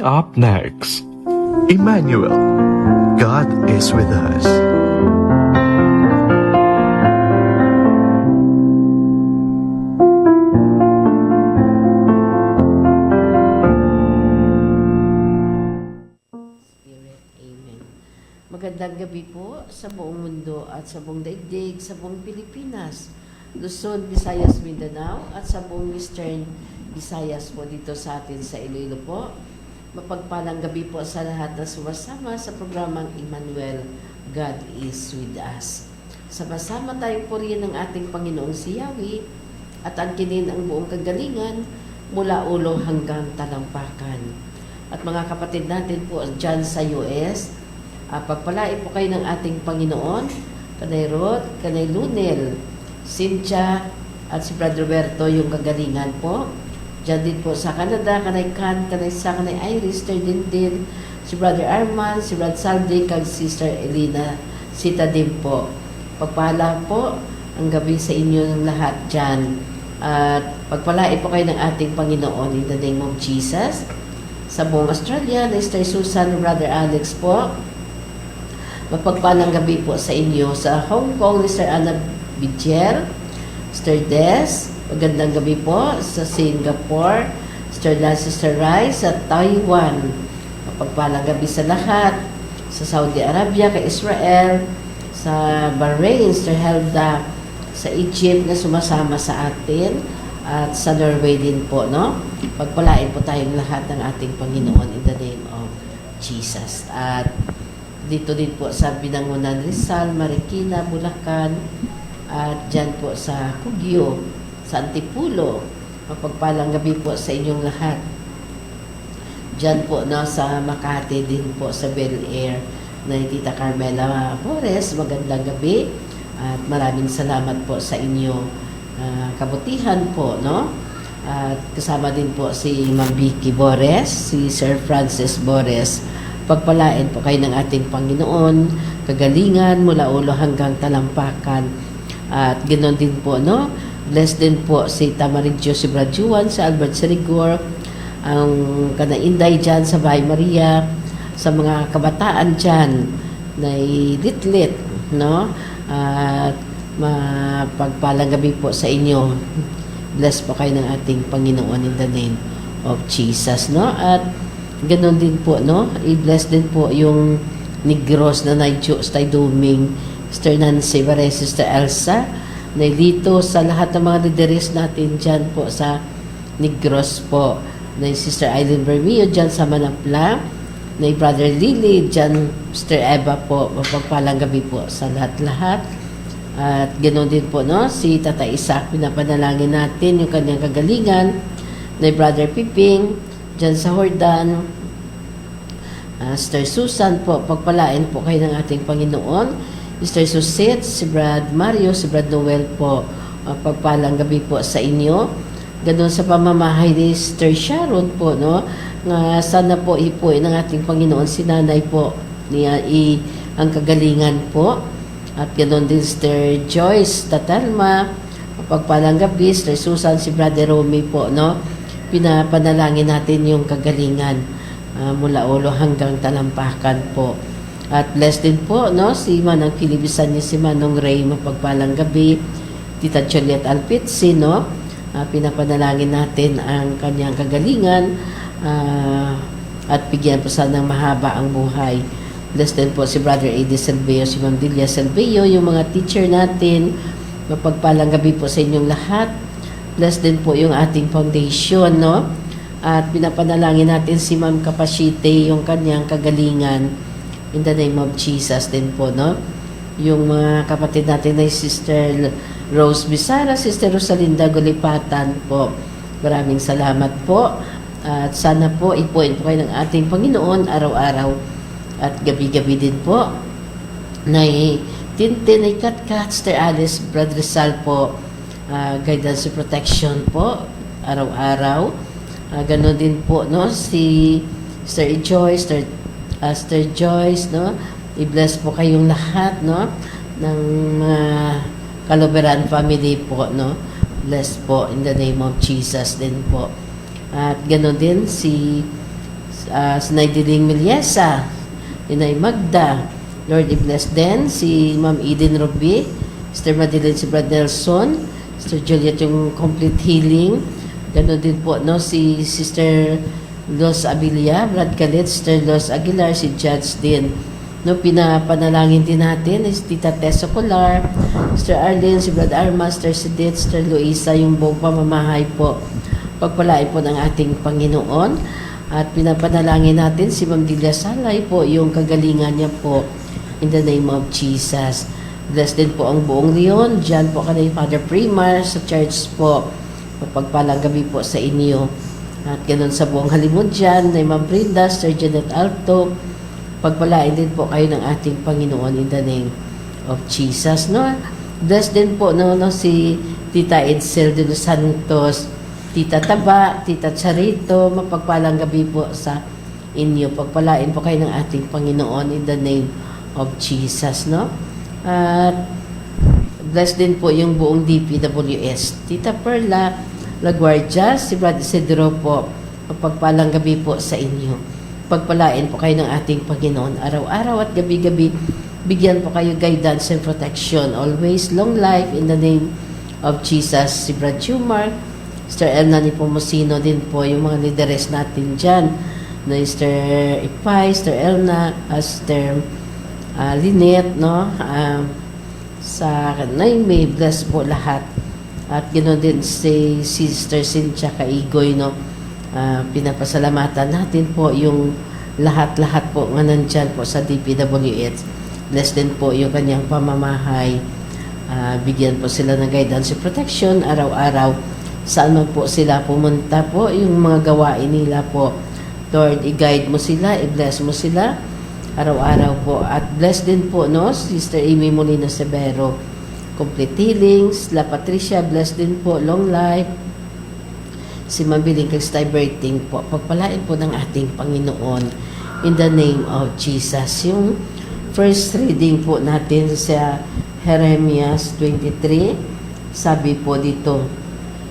Coming up next, Emmanuel, God is with us. Magandang gabi po sa buong mundo at sa buong daigdig, sa buong Pilipinas, Luzon, Visayas, Mindanao at sa buong Eastern Visayas po dito sa atin sa Iloilo po. Mapagpalang gabi po sa lahat na sumasama sa programang Emmanuel, God is with us. Sama-sama tayong purihin ng ating Panginoong si Yahweh at angkinin ang buong kagalingan mula ulo hanggang talampakan. At mga kapatid natin po dyan sa US, pagpalain po kayo ng ating Panginoon, kanay Rod, kanay Lunel, Cynthia, at si Brother Roberto, yung kagalingan po. Diyan din po sa Canada, kanay Can, kanay Sa, kanay Iris, din, si Brother Arman, si Brother Saldi, kag Sister Elena, Sita din po. Pagpala po ang gabi sa inyo ng lahat dyan. At pagpalain po kayo ng ating Panginoon in the name of Jesus. Sa buong Australia, na Sister Susan, Brother Alex po. Mapagpalang gabi po sa inyo. Sa Hong Kong, Mr. Ana Bijer, Mr. Des, magandang gabi po. Sa Singapore, Sister Rai, sa Taiwan. Mapagpalang gabi sa lahat. Sa Saudi Arabia, kay Israel, sa Bahrain, Mr. Helda, sa Egypt na sumasama sa atin, at sa Norway din po, no? Pagpalain po tayong lahat ng ating Panginoon in the name of Jesus. At dito din po sa Binangonan, Rizal, Marikina, Bulacan, at dyan po sa Cugio, sa Antipulo. Mapagpalang gabi po sa inyong lahat. Dyan po no, sa Makati din po sa Bel Air na Tita Carmela Flores, magandang gabi at maraming salamat po sa inyo kabutihan po, no? At kasama din po si Ma'am Vicky Bores, si Sir Francis Bores. Pagpalain po kayo ng ating Panginoon, kagalingan mula ulo hanggang talampakan. At ganoon din po, no? Bless din po si Tamaridjo, si Brad Juan, si Albert Serigor, ang kanainday dyan sa Bahay Maria, sa mga kabataan dyan na litlit, no? At mapagpalang gabi po sa inyo. Bless po kayo ng ating Panginoon in the name of Jesus, no? At ganoon din po, no? I-bless din po yung Negros na Naidyo, Stay Duming, Sister Nancy Vares, Sister Elsa, na dito sa lahat ng mga lideres natin dyan po sa Negros po, na Sister Aileen Bermeo dyan sa Manapla, na Brother Lily dyan, Sister Eva po, mapagpalang gabi po sa lahat-lahat. At ganoon din po, no? Si Tata Isaac, pinapanalangin natin yung kanyang kagalingan, na Brother Piping dyan sa Hordan. Sister Susan po, pagpalain po kayo ng ating Panginoon. Sister Susit, si Brad Mario, si Brad Noel po, pagpalang gabi po sa inyo. Ganon sa pamamahay ni Sister Sharon po, no? Sana po ipuin ng ating Panginoon si nanay po niya ang kagalingan po. At ganon din Sister Joyce Tatalma, pagpalang gabi. Sister Susan, si Brother Romy po, no? Pinapanalangin natin yung kagalingan mula ulo hanggang talampakan po. At bless din po, no, si Manang Kilibisan niya, si Manong Ray, mapagpalang gabi. Tita Juliet Alpitsi, no, pinapanalangin natin ang kanyang kagalingan at bigyan po sana ng mahaba ang buhay. Bless din po si Brother Eddie Silveo, si Ma'am Delia Silveo, yung mga teacher natin. Mapagpalang gabi po sa inyong lahat. Bless din po yung ating foundation, no? At pinapanalangin natin si Ma'am Kapasite, yung kanyang kagalingan in the name of Jesus din po, no? Yung mga kapatid natin na Sister Rose Bisara, Sister Rosalinda Gulipatan po. Maraming salamat po. At sana po ipuin po kayo ng ating Panginoon araw-araw at gabi-gabi din po. Na Tintin ay Katkat, Sister Alice, Brother Rizal po, guidance and protection po araw-araw. Ganon din po, no, si Sister Joyce, Sister Joyce, no, i-bless po kayong lahat, no, ng Caloveran family po, no, bless po in the name of Jesus din po. At ganon din si Sinay Diling Milyesa, Inay Magda. Lord, i-bless din si Ma'am Eden Ruby, Sister Madeline, si Brad Nelson, Sister Juliet yung complete healing. Ganon din po, no, si Sister Los Abilia, Brad Calit, Sister Los Aguilar, si Judge din. No, pinapanalangin din natin is Tita Tessa Colar, Sister Arlene, si Brad Arma, Sister Sidit, Sister Luisa, yung buong pamamahay po. Pagpalain po ng ating Panginoon. At pinapanalangin natin si Ma'am Delia Salay po, yung kagalingan niya po in the name of Jesus. Bless din po ang buong Leon. Diyan po kanay Father Primar sa church po. Pagpalang gabi po sa inyo. At ganun sa buong Halimod dyan, na Ma'am Brenda, Sir Janet Alto. Pagpalain din po kayo ng ating Panginoon in the name of Jesus. No? Bless din po si Tita Edsel de los Santos, Tita Taba, Tita Charito. Mapagpalang gabi po sa inyo. Pagpalain po kayo ng ating Panginoon in the name of Jesus. No? At bless din po yung buong DPWS. Tita Perla Laguardia, si Brad Isidro po. Pagpalang gabi po sa inyo. Pagpalain po kayo ng ating Panginoon araw-araw at gabi-gabi. Bigyan po kayo guidance and protection. Always long life in the name of Jesus. Si Brad Humar, Sister Elna ni Pomosino din po, yung mga leaders natin dyan. Na Sister Ipay, Sister Elna, Sister Lynette, no? Sa Naime, bless po lahat. At ganoon din si Sister Cynthia Kaigoy, no? Pinapasalamatan natin po yung lahat-lahat po nga nandyan po sa DPWH. Bless din po yung kanyang pamamahay. Bigyan po sila ng guidance and protection araw-araw. Saan man po sila pumunta po, yung mga gawain nila po. Lord, i-guide mo sila, i-bless mo sila araw-araw po. At bless din po, no, Sister Amy Molina Severo. Complete healings. La Patricia, bless din po, long life. Si Mabiling Kristay Berting po, pagpalain po ng ating Panginoon in the name of Jesus. Yung first reading po natin sa Jeremias 23, sabi po dito,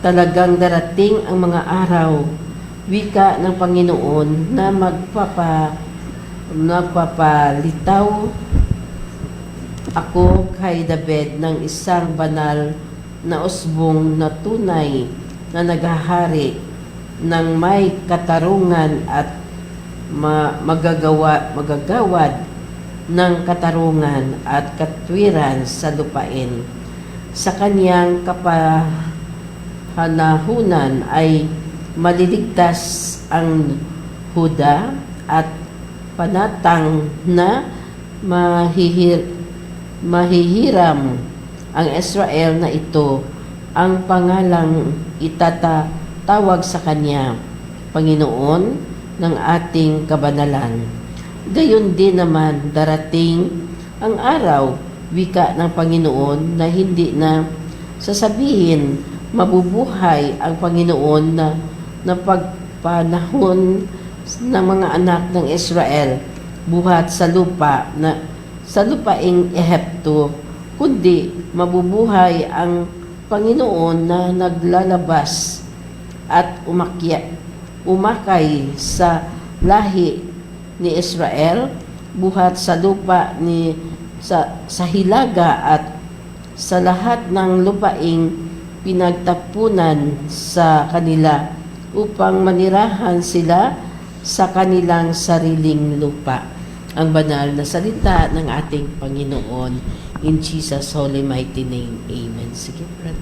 talagang darating ang mga araw, wika ng Panginoon, na magpapalitaw ako kay David ng isang banal na usbong na tunay na naghahari ng may katarungan at magagawad ng katarungan at katwiran sa lupain. Sa kanyang kapanahunan ay maliligtas ang Huda at panatang na mahihiram ang Israel na ito ang pangalang itatawag sa kanya, Panginoon ng ating kabanalan. Gayon din naman darating ang araw, wika ng Panginoon, na hindi na sasabihin mabubuhay ang Panginoon na pagpanahon ng mga anak ng Israel buhat sa lupaing Ehipto, kundi mabubuhay ang Panginoon na naglalabas at umakay sa lahi ni Israel buhat sa lupa sa hilaga at sa lahat ng lupaing pinagtapunan sa kanila upang manirahan sila sa kanilang sariling lupa. Ang banal na salita ng ating Panginoon. In Jesus' holy mighty name. Amen. Sige, Brad.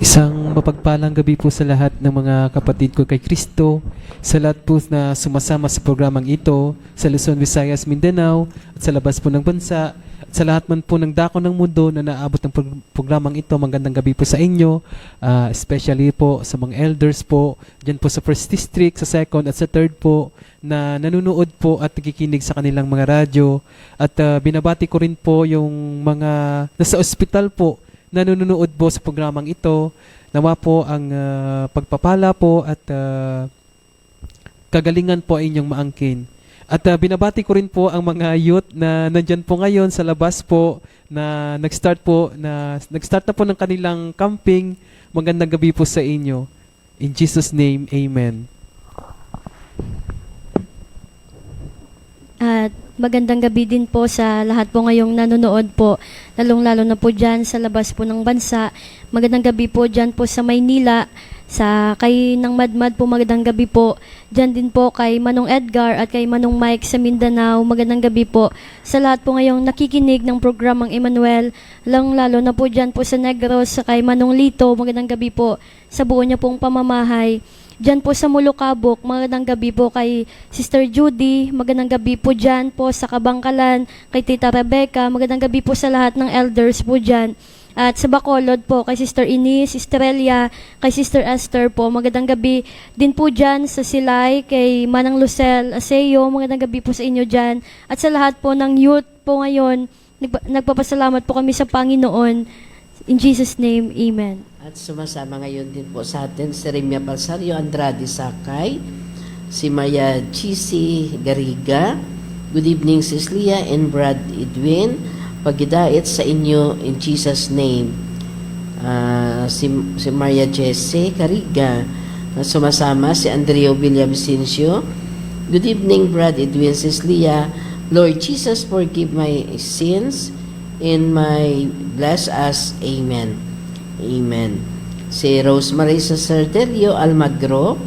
Isang mapagpalang gabi po sa lahat ng mga kapatid ko kay Kristo, sa lahat po na sumasama sa programang ito, sa Luzon, Visayas, Mindanao, at sa labas po ng bansa, at sa lahat man po ng dako ng mundo na naabot ng programang ito. Magandang gabi po sa inyo, especially po sa mga elders po, dyan po sa 1st District, sa 2nd at sa 3rd po, na nanunood po at nakikinig sa kanilang mga radyo. At binabati ko rin po yung mga nasa ospital po, na nanonood po sa programang ito. Nawa po ang pagpapala po at kagalingan po ay inyong maangkin. At binabati ko rin po ang mga youth na nandyan po ngayon sa labas po, na nag-start na po ng kanilang camping. Magandang gabi po sa inyo. In Jesus' name, Amen. At magandang gabi din po sa lahat po ngayong nanonood po, lalong-lalo na po dyan sa labas po ng bansa. Magandang gabi po dyan po sa Maynila, sa kay ng Madmad po magandang gabi po. Dyan din po kay Manong Edgar at kay Manong Mike sa Mindanao, magandang gabi po. Sa lahat po ngayong nakikinig ng programang Emmanuel, lalong-lalo na po dyan po sa Negros, sa kay Manong Lito, magandang gabi po sa buo niya pong pamamahay. Diyan po sa Mulukabok, magandang gabi po kay Sister Judy, magandang gabi po dyan po sa Kabangkalan, kay Tita Rebecca, magandang gabi po sa lahat ng elders po dyan. At sa Bacolod po, kay Sister Ines, Sister Elia, kay Sister Esther po, magandang gabi din po dyan sa Silay, kay Manang Lucel Aseo, magandang gabi po sa inyo dyan. At sa lahat po ng youth po ngayon, nagpapasalamat po kami sa Panginoon. In Jesus' name, Amen. At sumasama ngayon din po sa atin si Remia Balsario Andrade Sakay, si Maya Chisi Gariga. Good evening, Sis Leah and Brad Edwin. Pagidait sa inyo in Jesus' name. Si Maria Jesse Cariga. Sumasama si Andrea Villavicencio. Good evening, Brad Edwin, Sis Leah. Lord Jesus, forgive my sins and my bless us. Amen. Amen. Si Rosemary Sacerdorio Almagro.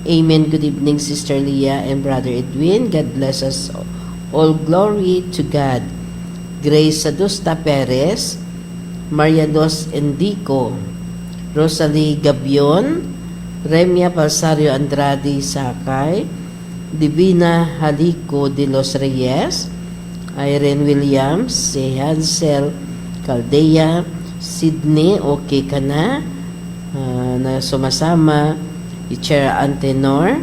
Amen. Good evening, Sister Leah and Brother Edwin. God bless us. All glory to God. Grace Sadusta Perez, Marianos Endico, Rosalie Gabion, Remia Balsario Andrade Sakay, Divina Halico de los Reyes, Irene Williams, si Hansel Caldea, Sydney, okay ka na na sumasama, si Chair Antenor,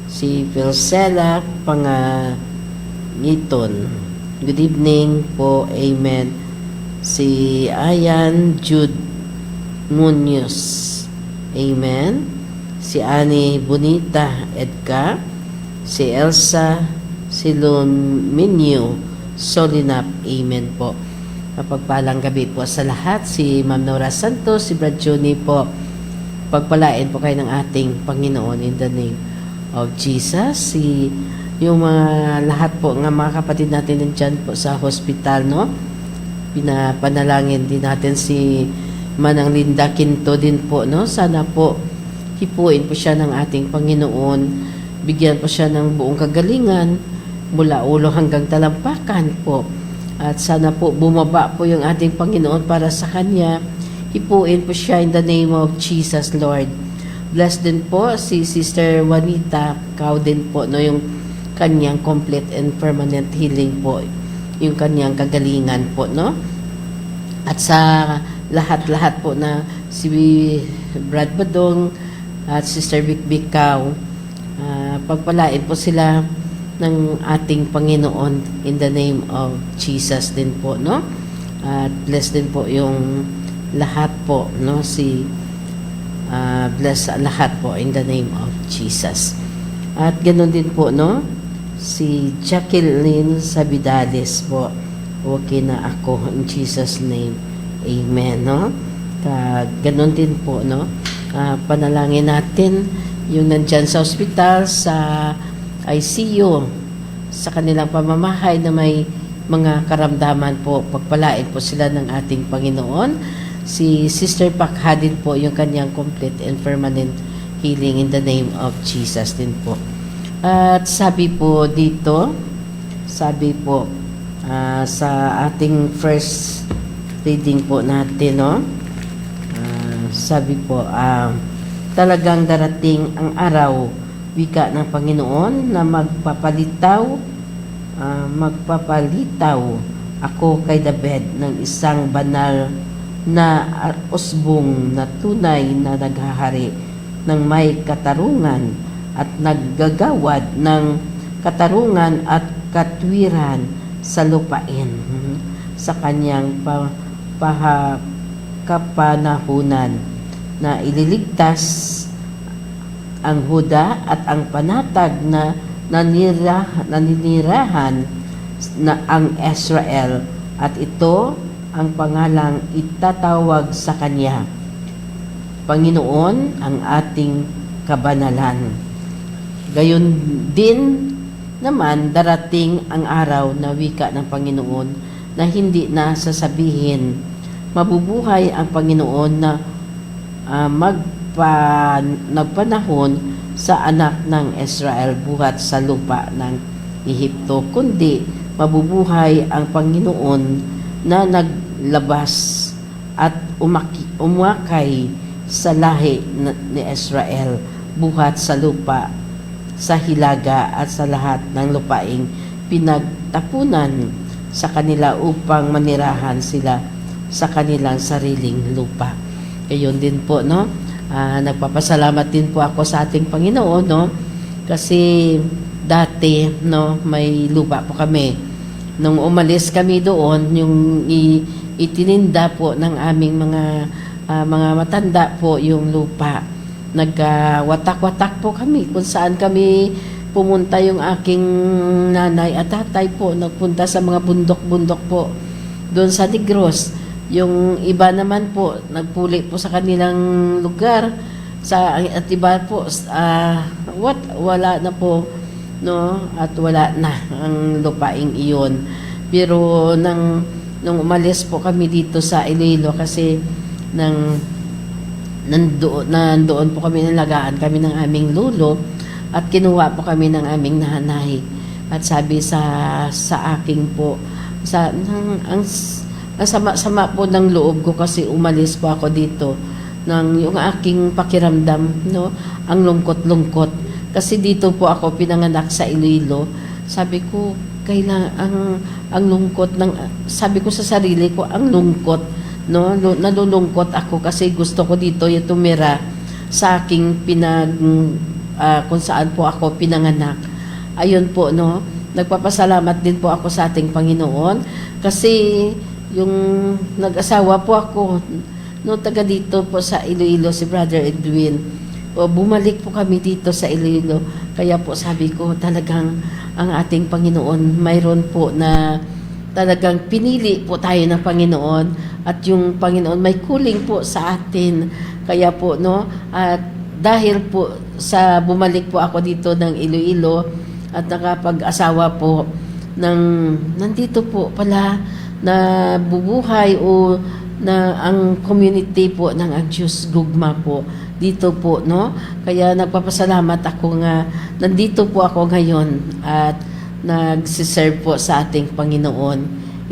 si Pilcela Panganiton. Good evening po, amen. Si Ayan Jude Munoz, amen. Si Annie Bonita Edka, si Elsa Siluminio Solinap, amen po. Mapagpalang gabi po sa lahat. Si Ma'am Nora Santos, si Brad Juni po. Pagpalain po kayo ng ating Panginoon in the name of Jesus. Yung mga lahat po ng mga kapatid natin dyan po sa hospital, no? Pinapanalangin din natin si Manang Linda Quinto din po, no? Sana po hipuin po siya ng ating Panginoon, bigyan po siya ng buong kagalingan mula ulo hanggang talampakan po. At sana po bumaba po yung ating Panginoon para sa kanya. Hipuin po siya in the name of Jesus, Lord. Bless din po si Sister Juanita Cao din po, no? Yung kanyang complete and permanent healing po, yung kanyang kagalingan po, no? At sa lahat-lahat po na si Brad Badong at Sister Vic Cao, pagpalain po sila ng ating Panginoon in the name of Jesus din po, no? At bless din po yung lahat po, no? Bless lahat po in the name of Jesus. At ganoon din po, no? Si Jacqueline Sabidales po, okay na ako in Jesus name, amen, no? Ganon din po, no? Panalangin natin yung nandyan sa ospital, sa ICU, sa kanilang pamamahay na may mga karamdaman po. Pagpalain po sila ng ating Panginoon. Si Sister Pakha din po, yung kanyang complete and permanent healing in the name of Jesus din po. At sabi po dito, sabi po sa ating first reading po natin, no? Sabi po, talagang darating ang araw, wika ng Panginoon, na magpapalitaw ako kay David ng isang banal na usbong na tunay na naghahari ng may katarungan at naggagawad ng katarungan at katwiran sa lupain sa kanyang kapanahunan, na ililigtas ang Huda at ang panatag na naninirahan na ang Israel, at ito ang pangalang itatawag sa kanya, Panginoon ang ating kabanalan. Gayon din naman darating ang araw na wika ng Panginoon na hindi na sasabihin. Mabubuhay ang Panginoon na nagpanahon sa anak ng Israel buhat sa lupa ng Ehipto, kundi mabubuhay ang Panginoon na naglabas at umakay sa lahi ni Israel buhat sa lupa, sa hilaga at sa lahat ng lupaing pinagtapunan sa kanila upang manirahan sila sa kanilang sariling lupa. Gayon din po, no? Nagpapasalamat din po ako sa ating Panginoon, no? Kasi dati, no, may lupa po kami. Nung umalis kami doon, yung itininda po ng aming mga matanda po yung lupa. Nagwatak-watak po kami kung saan kami pumunta. Yung aking nanay at tatay po nagpunta sa mga bundok-bundok po doon sa Negros. Yung iba naman po nagpuli po sa kanilang lugar at iba po wala na po, no, at wala na ang lupaing iyon. Pero nung umalis po kami dito sa Iloilo kasi nandoon po kami, nalagaan kami ng aming lolo at kinuha po kami ng aming nanay. At sabi sa aking po, ang sama-sama po ng loob ko kasi umalis po ako dito yung aking pakiramdam, no, ang lungkot-lungkot. Kasi dito po ako pinanganak sa Iloilo. Sabi ko, ang lungkot sabi ko sa sarili ko, ang lungkot, no, nalulungkot ako kasi gusto ko dito yung tumira sa aking kung saan po ako pinanganak. Ayun po, no, nagpapasalamat din po ako sa ating Panginoon kasi yung nag-asawa po ako, no, taga dito po sa Iloilo, si Brother Edwin. Bumalik po kami dito sa Iloilo. Kaya po sabi ko, talagang ang ating Panginoon, mayroon po na talagang pinili po tayo ng Panginoon at yung Panginoon may kuling po sa atin. Kaya po, no, at dahil po sa bumalik po ako dito ng Iloilo at nakapag-asawa po nandito po pala na bubuhay o na ang community po ng Agios Gugma po dito po, no? Kaya nagpapasalamat ako nga nandito po ako ngayon at nagsiserve po sa ating Panginoon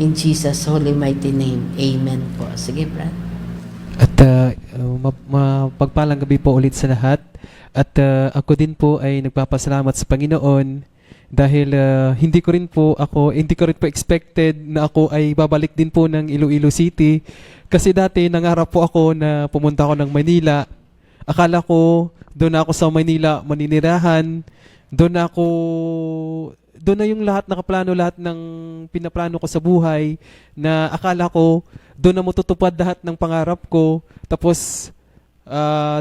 in Jesus' holy mighty name. Amen po. Sige, Brad. At mapagpalang gabi po ulit sa lahat. At ako din po ay nagpapasalamat sa Panginoon dahil hindi ko rin po expected na ako ay babalik din po ng Iloilo City. Kasi dati nangarap po ako na pumunta ako ng Manila. Akala ko doon na ako sa Manila maninirahan. Doon na yung lahat nakaplano, lahat ng pinaplano ko sa buhay na akala ko doon na matutupad lahat ng pangarap ko. Tapos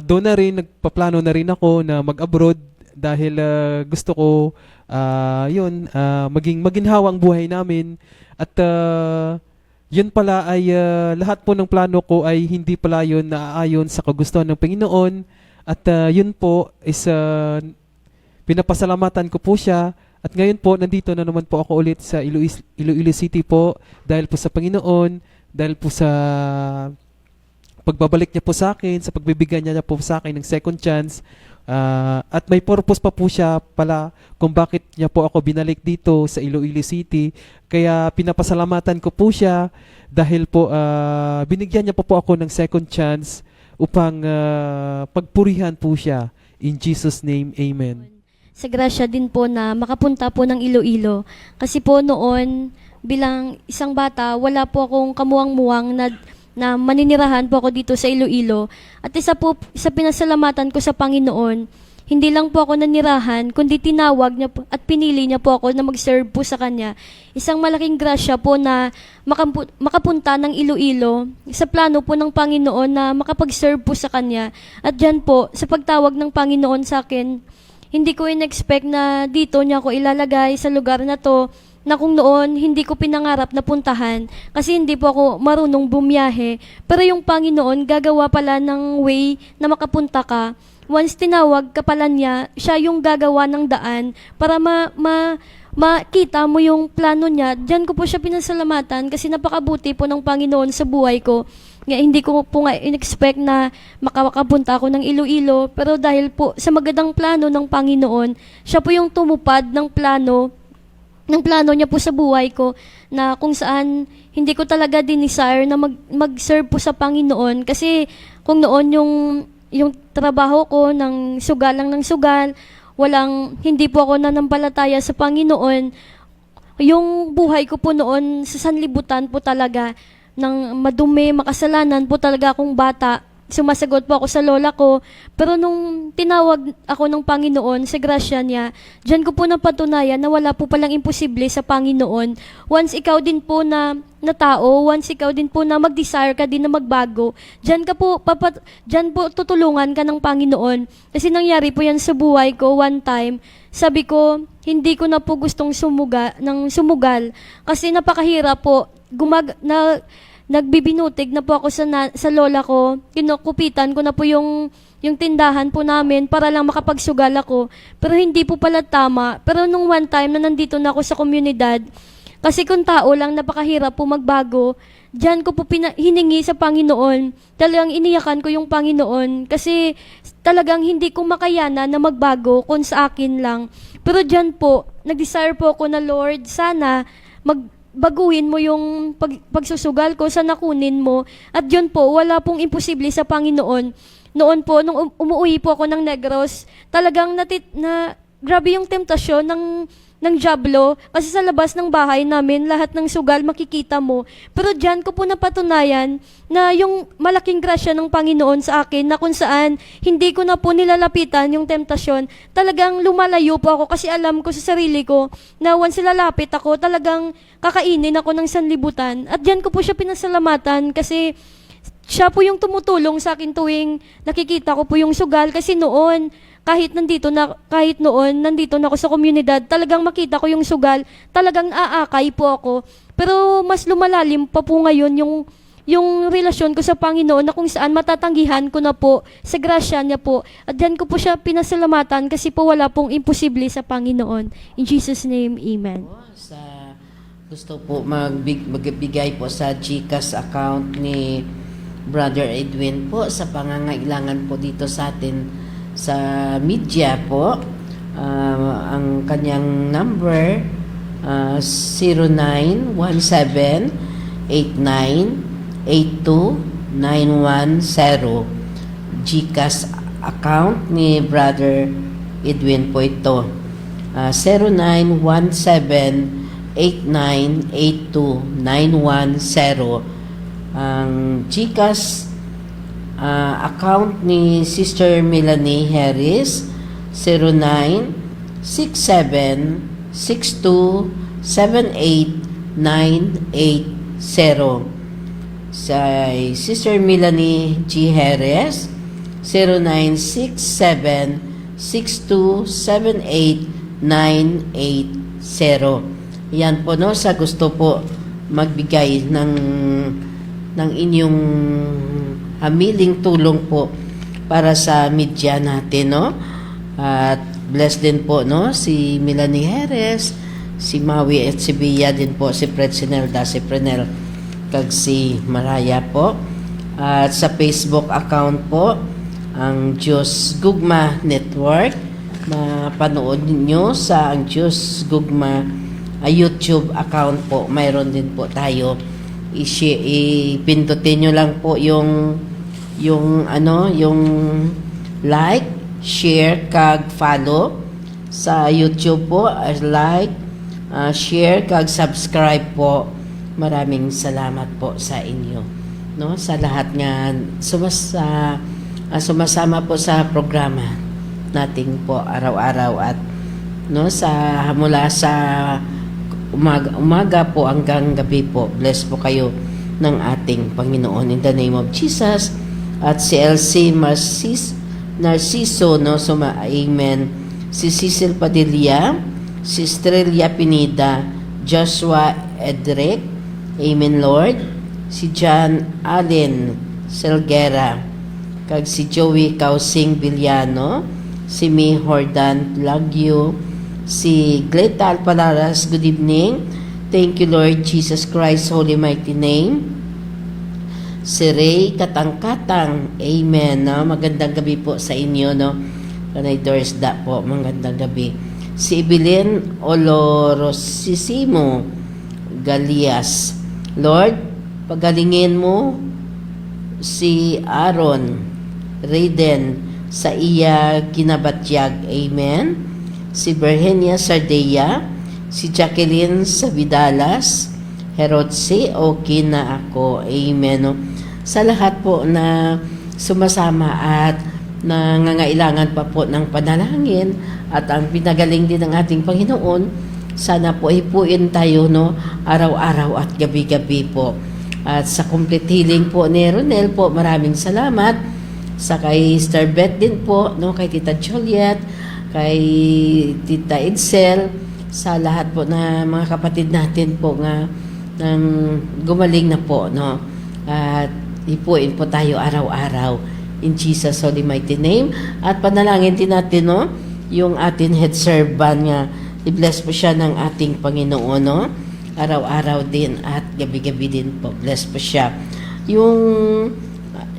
doon na rin nagpaplano na rin ako na mag-abroad dahil gusto ko maging maginhawa ang buhay namin. At yun pala ay lahat po ng plano ko ay hindi pala yun naaayon sa kagustuhan ng Panginoon. At yun po is pinapasalamatan ko po siya. At ngayon po, nandito na naman po ako ulit sa Iloilo City po dahil po sa Panginoon, dahil po sa pagbabalik niya po sa akin, sa pagbibigyan niya po sa akin ng second chance. At may purpose pa po siya pala kung bakit niya po ako binalik dito sa Iloilo City. Kaya pinapasalamatan ko po siya dahil po binigyan niya po ako ng second chance upang pagpurihan po siya. In Jesus' name, Amen. Sa grasya din po na makapunta po ng Iloilo. Kasi po noon, bilang isang bata, wala po akong kamuwang-muwang na maninirahan po ako dito sa Iloilo. At isa pinasalamatan ko sa Panginoon, hindi lang po ako nanirahan, kundi tinawag niya po at pinili niya po ako na mag-serve po sa Kanya. Isang malaking grasya po na makapunta ng Iloilo sa plano po ng Panginoon na makapag-serve po sa Kanya. At dyan po, sa pagtawag ng Panginoon sa akin, hindi ko in-expect na dito niya ako ilalagay sa lugar na to, na kung noon hindi ko pinangarap na puntahan kasi hindi po ako marunong bumiyahe. Pero yung Panginoon gagawa pala ng way na makapunta ka. Once tinawag ka pala niya, siya yung gagawa ng daan para makita mo yung plano niya. Diyan ko po siya pinasalamatan kasi napakabuti po ng Panginoon sa buhay ko. Nga, hindi ko po nga in-expect na makakapunta ako ng Iloilo, pero dahil po sa magandang plano ng Panginoon, siya po yung tumupad ng plano niya po sa buhay ko, na kung saan hindi ko talaga dinesire na mag-serve po sa Panginoon, kasi kung noon yung trabaho ko ng sugal lang ng sugal, hindi po ako nanampalataya sa Panginoon. Yung buhay ko po noon sa sanlibutan po talaga, ng madumi, makasalanan po talaga akong bata. Sumasagot po ako sa lola ko. Pero nung tinawag ako ng Panginoon, sa grasya niya, diyan ko po napatunayan na wala po palang imposible sa Panginoon. Once ikaw din po na tao, once ikaw din po na mag-desire ka din na magbago, diyan po tutulungan ka ng Panginoon. Kasi nangyari po yan sa buhay ko one time. Sabi ko, hindi ko na po gustong sumugal. Kasi napakahirap po. Nagbibinutig na po ako sa lola ko. Kinukupitan ko na po yung tindahan po namin para lang makapagsugal ako. Pero hindi po pala tama. Pero nung one time na nandito na ako sa komunidad, kasi kung tao lang, napakahirap po magbago. Diyan ko po hiningi sa Panginoon. Talagang iniyakan ko yung Panginoon. Kasi talagang hindi ko makayana na magbago kung sa akin lang. Pero diyan po, nag-desire po ako na, Lord, sana baguhin mo yung pagsusugal ko, sana kunin mo. At yun po, wala pong imposible sa Panginoon. Noon po, nung umuwi po ako ng Negros, talagang grabe yung temptasyon ng dyablo, kasi sa labas ng bahay namin, lahat ng sugal makikita mo. Pero diyan ko po napatunayan na yung malaking grasya ng Panginoon sa akin, na kung saan hindi ko na po nilalapitan yung temptasyon. Talagang lumalayo po ako kasi alam ko sa sarili ko na once lalapit ako, talagang kakainin ako ng sanlibutan. At diyan ko po siya pinasalamatan kasi siya po yung tumutulong sa akin tuwing nakikita ko po yung sugal. Kasi noon, kahit nandito na ako sa komunidad, talagang makita ko yung sugal, talagang aakay po ako. Pero mas lumalalim pa po ngayon yung relasyon ko sa Panginoon, na kung saan matatanggihan ko na po sa grasya niya po. At diyan ko po siya pinasalamatan kasi po wala pong imposible sa Panginoon. In Jesus' name, Amen. Gusto po magbigay po sa GCash account ni Brother Edwin po sa pangangailangan po dito sa atin sa media po. Ang kanyang number 0917-8982-910. GCash account ni Brother Edwin po ito. 0917-8982-910. Ang GCash account ni Sister Melanie Harris, 0967-6278-980. Sa Sister Melanie G. Harris, 0967-6278-980. Yan po, no, sa gusto po magbigay ng inyong hamiling tulong po para sa media natin, no? At bless din po, no, si Melanie Harris, si Maui at si Bia din po, si Fred Sinelda, si Prenel, kag si Maraya po. At sa Facebook account po, ang Diyos Gugma Network, mapanood niyo sa ang Diyos Gugma YouTube account po. Mayroon din po tayo. Ipindutin nyo lang po yung like, share, kag follow sa YouTube po. Like, share, kag subscribe po. Maraming salamat po sa inyo, no, sa lahat nga sumasama po sa programa nating po araw-araw, at no, mula sa umaga po hanggang gabi po. Bless po kayo ng ating Panginoon in the name of Jesus. At si LC Narciso, no, amen. Si Cecil Padilla, si Estrella Pinida, Joshua Edric, amen, Lord. Si John Allen Selguera, kag si Joey Causing Villano, si Mi Hordan Lagyo, Si Gleta Alpalaras, good evening. Thank you, Lord Jesus Christ, holy mighty name. Si Ray Katang-Katang, amen. No? Magandang gabi po sa inyo, no? Kanay Dorsda po, magandang gabi. Si Evelyn Olorosisimo Galias, Lord, pagalingin mo si Aaron Raiden sa iya kinabatyag, amen. Si Virginia Sardea, si Jacqueline Sabidalas, Herotse, okay na ako, amen. No? Sa lahat po na sumasama at nangangailangan pa po ng panalangin at ang pinagaling din ng ating Panginoon, sana po ipuin tayo, no, araw-araw at gabi-gabi po. At sa complete healing po ni Ronel po, maraming salamat. Sa kay Star Beth din po, no, kay Tita Juliet, kay Tita Edsel, sa lahat po na mga kapatid natin po nga nang gumaling na po, no. At ipuin po tayo araw-araw in Jesus holy mighty name. At panalangin din natin, no, yung ating head servant nga, i-bless po siya ng ating Panginoon, no, araw-araw din at gabi-gabi din po, bless po siya. Yung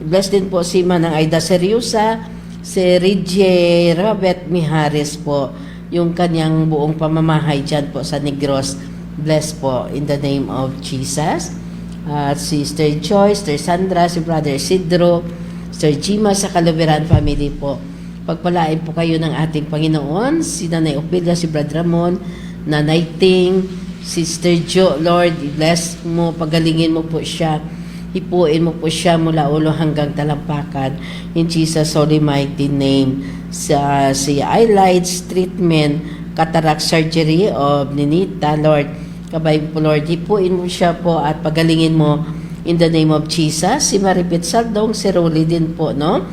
bless din po si Manang Aida Seryosa, si Ridje Robert Mihares po, yung kanyang buong pamamahay dyan po sa Negros, bless po in the name of Jesus. At si Sister Joy, Sister Sandra, si Brother Isidro, Sister Gima sa Caluveran family po. Pagpalain po kayo ng ating Panginoon, si Nanay Opelia, si Brother Ramon, Nanay Ting, Sister Jo, Lord, bless mo, pagalingin mo po siya, hipuin mo po siya mula ulo hanggang talampakan, in Jesus holy mighty name. Sa si eyelids treatment, cataract surgery of Ninita, Lord, kabay po Lord, hipuin mo siya po at pagalingin mo in the name of Jesus. Si Maripit Saldong, si Rolly din po, no?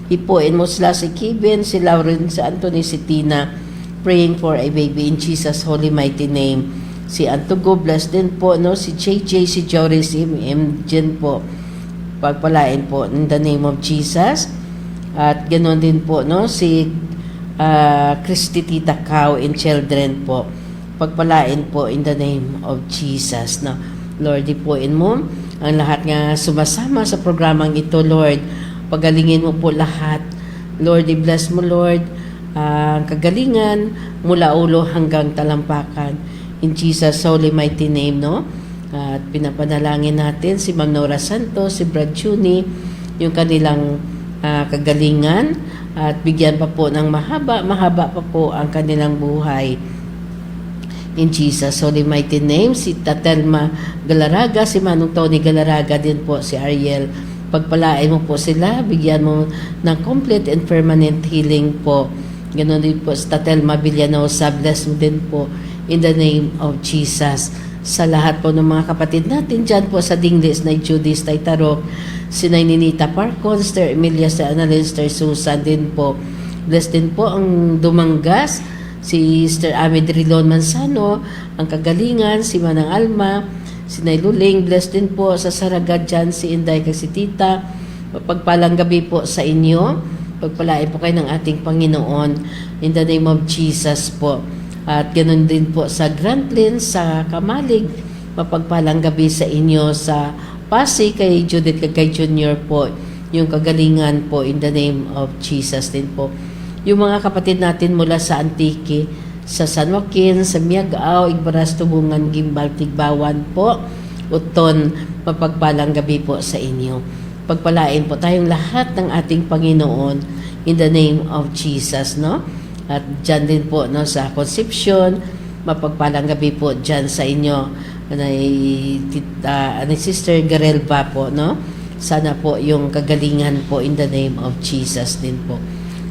Hipuin mo sila, si Kevin, si Lauren, si Anthony, si Tina, praying for a baby in Jesus holy mighty name. Si Antugo, bless din po, no? Si JJ, si Joris, si Jen po, pagpalain po in the name of Jesus. At ganoon din po, no? Si Christy Tita Cow and children po, pagpalain po in the name of Jesus, no? Lord, ipuin mo ang lahat nga sumasama sa programang ito, Lord. Pagalingin mo po lahat. Lord, i-bless mo, Lord, ang kagalingan mula ulo hanggang talampakan. In Jesus' holy mighty name, no? At pinapanalangin natin si Ma'am Nora Santos, si Brad Chuni, yung kanilang kagalingan at bigyan pa po ng mahaba pa po ang kanilang buhay. In Jesus' holy mighty name, si Tatelma Galaraga, si Manong Tony Galaraga din po, si Ariel, pagpalain mo po sila, bigyan mo ng complete and permanent healing po. Ganon din po si Tatelma Villanosa, bless mo din po in the name of Jesus. Sa lahat po ng mga kapatid natin dyan po sa Dinglis, na Judy Taytarok, si Ninita Parcon, Sister Emilia sa Annalyn, Sister Susan din po. Bless din po ang Dumanggas, si Sister Amid Rilon Mansano, ang kagalingan, si Manang Alma, si Nailuling, bless din po sa Saragad dyan, si Inday kag si Tita. Pagpalang gabi po sa inyo, pagpalain po kayo ng ating Panginoon in the name of Jesus po. At ganoon din po sa Grantlin, sa Kamalig, mapagpalang gabi sa inyo. Sa Pasig, kay Judith kay Junior po, yung kagalingan po in the name of Jesus din po. Yung mga kapatid natin mula sa Antique, sa San Joaquin, sa Miagao, Igbaras, Tubungan, Gimbal, Tigbawan po, Uton, mapagpalang gabi po sa inyo. Pagpalain po tayong lahat ng ating Panginoon in the name of Jesus, no? At dyan din po, no, sa Concepcion, mapagpalang gabi po dyan sa inyo, ni Sister Garelba po, no? Sana po yung kagalingan po in the name of Jesus din po.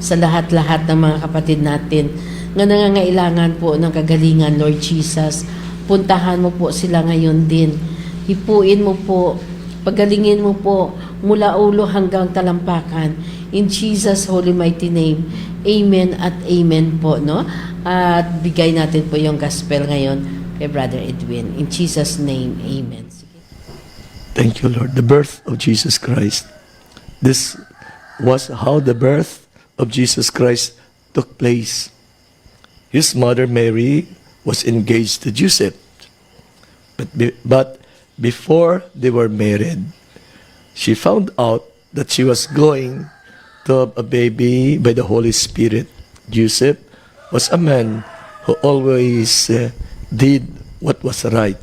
Sa lahat-lahat ng mga kapatid natin na nangangailangan po ng kagalingan, Lord Jesus, puntahan mo po sila ngayon din. Hipuin mo po, pagalingin mo po mula ulo hanggang talampakan. In Jesus' holy mighty name, amen at amen po, no? At bigay natin po yung gospel ngayon kay Brother Edwin. In Jesus' name, amen. Thank you, Lord. The birth of Jesus Christ. This was how the birth of Jesus Christ took place. his mother Mary was engaged to Joseph. But before they were married, she found out that she was going to have a baby by the Holy Spirit. Joseph was a man who always did what was right.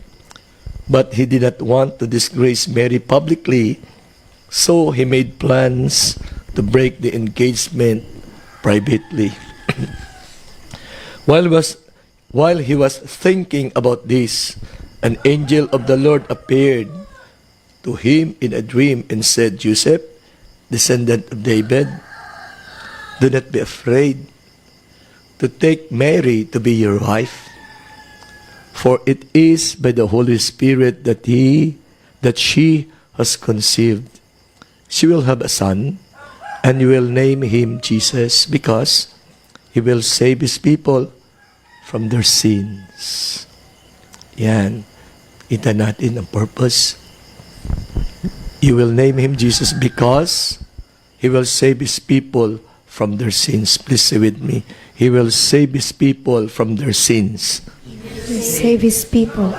But he did not want to disgrace Mary publicly, so he made plans to break the engagement privately. While he was thinking about this, an angel of the Lord appeared to him in a dream and said, Joseph, descendant of David, do not be afraid to take Mary to be your wife, for it is by the Holy Spirit that she has conceived. She will have a son, and you will name him Jesus, because he will save his people from their sins. Yan. Kita natin ang purpose. You will name him Jesus because he will save his people from their sins. Please say with me. He will save his people from their sins. Save his people.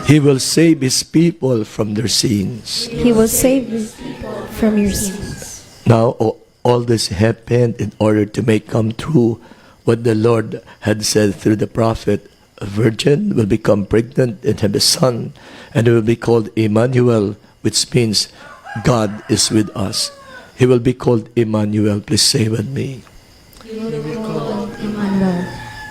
He will save his people from their sins. He will save his people from your sins. Now, all this happened in order to make come true what the Lord had said through the prophet. A virgin will become pregnant and have a son, and it will be called Emmanuel, which means God is with us. He will be called Emmanuel. Please say with me. He will be called Emmanuel.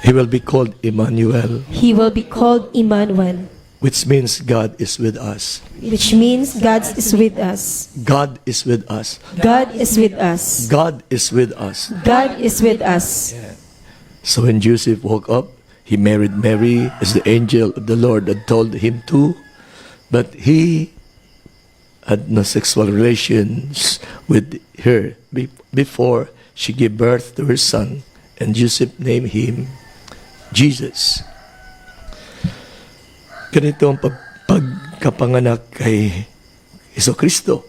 He will be called Emmanuel, He will be called Emmanuel, which means God is with us. which means God is with us. God is with us. God is with us. God is with us. God is with us. So when Joseph woke up, he married Mary as the angel of the Lord had told him to, but he had no sexual relations with her before she gave birth to her son, and Joseph named him Jesus. Ganito ang pagkapanganak kay Jesucristo.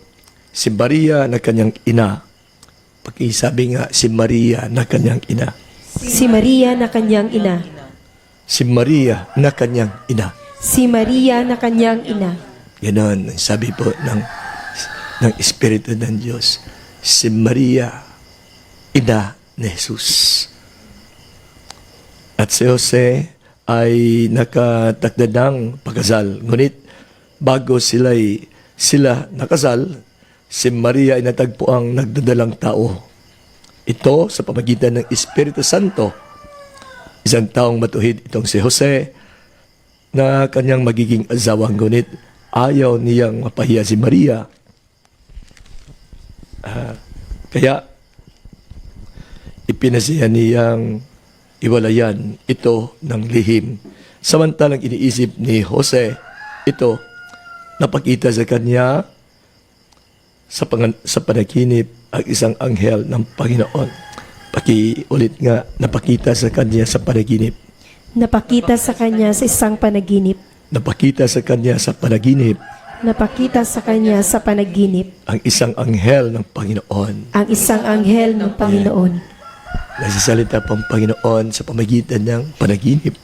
Si Maria na kanyang ina. Pakisabi nga, si Maria na kanyang ina. Si Maria na kanyang ina. Si Maria na kanyang ina. Si Maria na kanyang ina. Ganon, ang sabi po ng Espiritu ng Diyos. Si Maria, ina ni Jesus. At si Jose ay nakatakdadang pagkasal. Ngunit bago sila nakasal, si Maria ay natagpo ang nagdadalang tao. Ito sa pamagitan ng Espiritu Santo. Isang taong matuhid itong si Jose na kanyang magiging asawa. Ngunit ayaw niyang mapahiya si Maria. Kaya ipinasiya niyang iwalayan ito ng lihim. Samantalang iniisip ni Jose, ito, napakita sa kanya sa panaginip ang isang anghel ng Panginoon. Pakiulit nga, napakita sa kanya sa panaginip. Napakita sa kanya sa isang panaginip. Napakita sa kanya sa panaginip Napakita sa kanya sa panaginip ang isang anghel ng Panginoon. ang isang anghel ng Panginoon. Nagsasalita pang Panginoon sa pamagitan ng panaginip.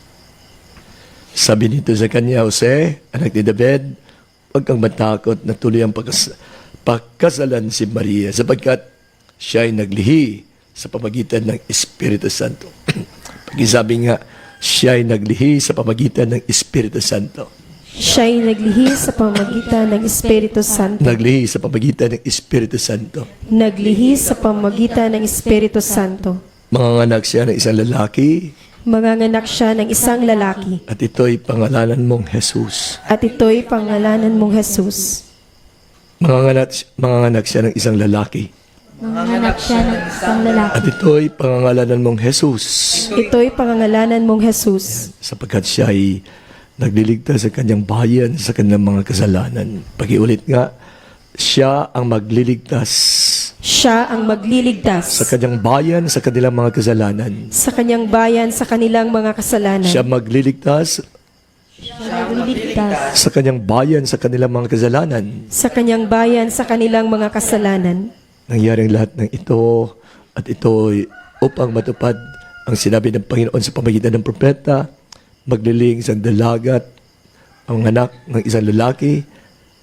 Sabi nito sa kanya, Jose, anak ni David, huwag kang matakot na tuloy ang pagkasalan si Maria sapagkat siya ay naglihi sa pamagitan ng Espiritu Santo. Pag-isabi nga, siya ay naglihi sa pamagitan ng Espiritu Santo. Siya ay naglihi sa pamagitan ng Espiritu Santo. Naglihi sa pamagitan ng Espiritu Santo. Naglihi sa pamagitan ng Espiritu Santo. Manganganak siya ng isang lalaki Manganganak siya ng isang lalaki. at ito'y pangalanan mong Jesus. At ito'y pangalanan mong Jesus. Manganganak siya ng isang lalaki Manganganak siya ng isang lalaki. at ito'y pangangalanan mong Jesus Ito'y pangangalanan mong Jesus. sapagkat siya ay nagliligtas sa kanyang bayan sa kanilang mga kasalanan. Pakiulit nga, siya ang magliligtas Siya ang magliligtas sa kanyang bayan sa kanilang mga kasalanan. sa kanyang bayan sa kanilang mga kasalanan. Siya magliligtas Liligtas. sa kanyang bayan sa kanilang mga kasalanan. Sa kanyang bayan sa kanilang mga kasalanan. Nangyaring lahat ng ito at ito upang matupad ang sinabi ng Panginoon sa pamagitan ng propeta, magliling isang dalagat, ang anak ng isang lalaki,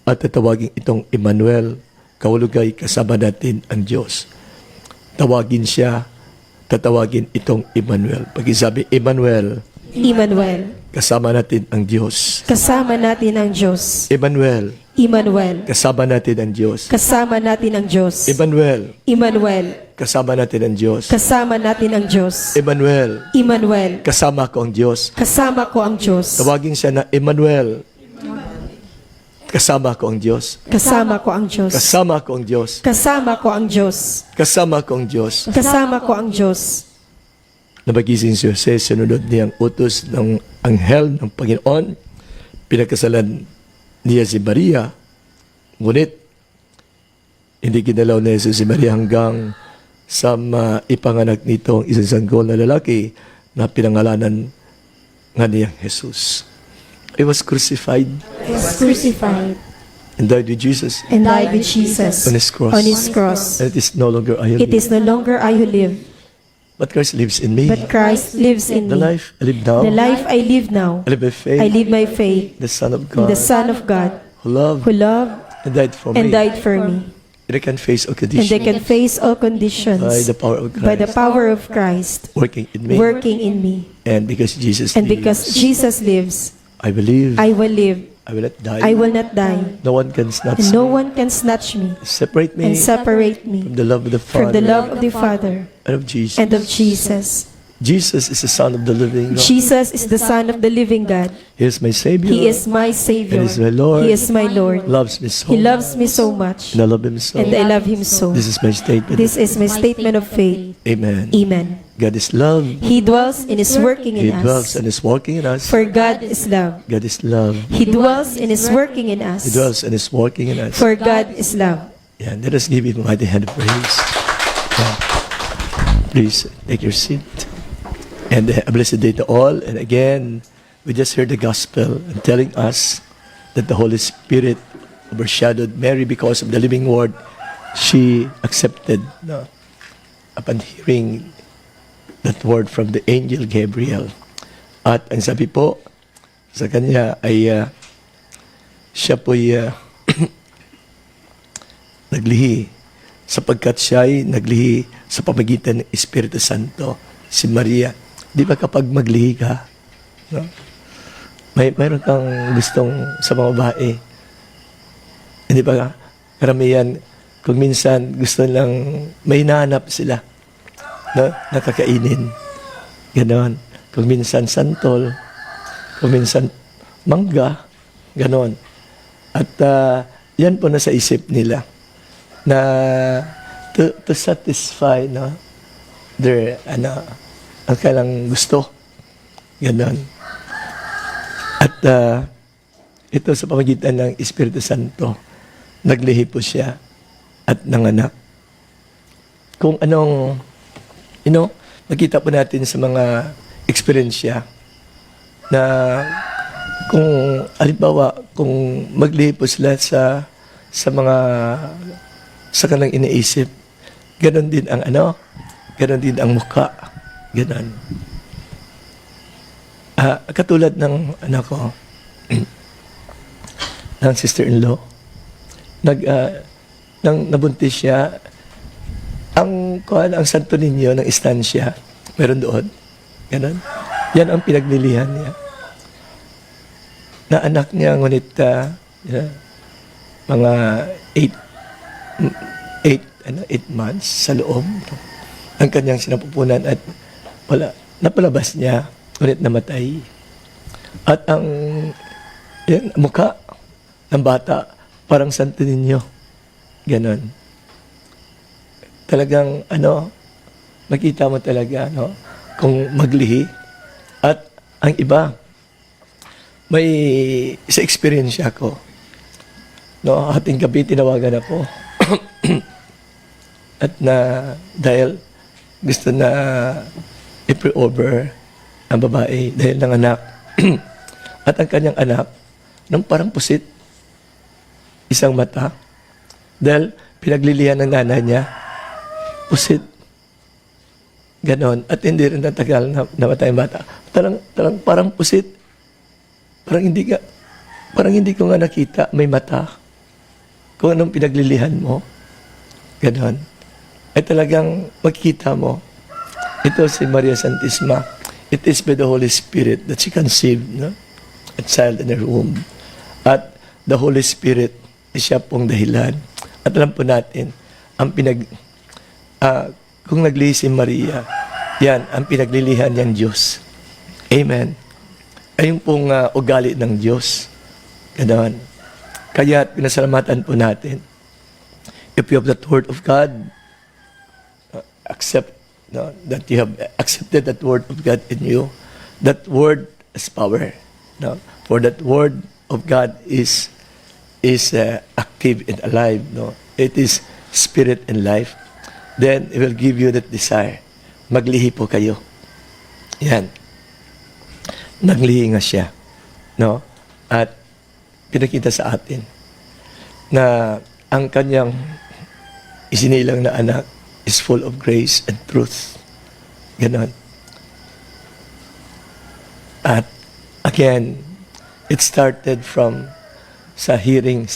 at tatawagin itong Emmanuel, kaulugay kasama natin ang Diyos. Tawagin siya, tatawagin itong Emmanuel. Pag isabi Emmanuel, Emmanuel. kasama natin ang Diyos. Kasama natin ang Diyos. Emmanuel, Emmanuel. kasama natin ang Diyos. Kasama natin ang Diyos. Emmanuel, Emmanuel. kasama natin ang Diyos. Kasama natin ang Diyos. Emmanuel, Emmanuel. kasama ko ang Diyos. Kasama ko ang Diyos. Tawagin siya na Emmanuel, kasama ko ang Diyos. Kasama ko ang Diyos. Kasama ko ang Diyos. Kasama ko ang Diyos. Kasama ko ang Diyos. Kasama ko ang Diyos. Nabagising si Jose, sinunod niya ang utos ng anghel ng Panginoon. Pinakasalan niya si Maria. Ngunit, hindi ginalaw na Jesus si Maria hanggang sa ipanganak nito ang isang sanggol na lalaki na pinangalanan nga niyang Jesus. He was crucified Was crucified and died with Jesus and died with Jesus on his cross. on his cross. And it is no longer I who It live, is no longer I who live, but Christ lives in me. but Christ lives in The me. life I live now, The life I live now, I live by faith, I live by faith the Son of in God, the Son of God who loved who loved and died for and me. died for me. And I can face all And they conditions can face all by conditions the power of by the Christ power of Christ working in me. working in me. And because Jesus And lives, because Jesus lives, I believe I will live. I will not die. I will not die. No one can snatch And no me, one can snatch me separate me and separate from me the love of the from Father the love of the Father and of Jesus. and of Jesus. Jesus is the Son of the living God. Jesus is the Son of the living God. He is my Savior. He is my Savior. And is my Lord. He is my Lord. Loves me so He loves me so much, and I love Him so. and I love Him so. This is my statement. This is my statement of faith. Amen. Amen. God is love. He dwells and is working He in dwells us. and is working in us. For God is love. God is love. He dwells and is working in us. He dwells and is working in us. For God is love. Yeah, let us give Him a mighty hand of praise. Yeah. Please take your seat. And a blessed day to all. And again, we just heard the gospel and telling us that the Holy Spirit overshadowed Mary because of the living word she accepted. No? Upon hearing that word from the angel Gabriel. At ang sabi po sa kanya ay siya po'y naglihi sapagkat siya ay naglihi sa pamagitan ng Espiritu Santo. Si Maria, di ba kapag maglihi ka, no? Mayroon kang gustong sa mga babae. Hindi ba karamihan, kung minsan gusto lang, may hinahanap sila, no? Nakakainin. Ganon. Kung minsan santol, kung minsan mangga, ganon. At yan po nasa isip nila na to satisfy, no, their ang kailang gusto. Ganon. At ito sa pamagitan ng Espiritu Santo, naglihi po siya at nanganak. Kung anong, nakita po natin sa mga eksperyensya na kung halimbawa, kung maglihi po sila sa kanilang iniisip, ganon din ang ganon din ang mukha. Ganon. Katulad ng anak ko, ng sister-in-law, nang nabuntis siya, ang Santo Niño ng istansya, meron doon. Ganon. Yan ang pinaglilihan niya. Na anak niya, ngunit mga 8 months sa loob ang kanyang sinapupunan at napalabas niya, ngunit namatay. At ang mukha ng bata, parang Santo Niño. Ganon. Talagang, makita mo talaga, kung maglihi. At ang iba, may sa experience ako. Ating gabi tinawagan ako. At dahil gusto na i-pray over ang babae dahil ng anak. At ang kanyang anak, nang parang pusit, isang mata, dahil pinaglilihan ng nanay niya, pusit. Ganon. At hindi rin natagal na namatay ang bata. Parang pusit. Parang hindi ko nga nakita, may mata. Kung anong pinaglilihan mo. Ganon. Ay talagang makikita mo. Ito si Maria Santisma. It is by the Holy Spirit that she conceived, no? A child in her womb. At the Holy Spirit, siya pong dahilan. At alam po natin, kung naglihi si Maria, yan, ang pinaglilihan niyang Diyos. Amen. Ayun pong ugali ng Diyos. Ganon. Kaya pinasalamatan po natin. If you have that word of God, accept that you have accepted that word of God in you. That word is power. No? For that word of God is active and alive. No? It is spirit and life. Then it will give you that desire. Maglihi po kayo. Yan. Naglihi nga siya. No? At pinakita sa atin na ang kanyang isinilang na anak is full of grace and truth. Ganon. At again, it started from sa hearing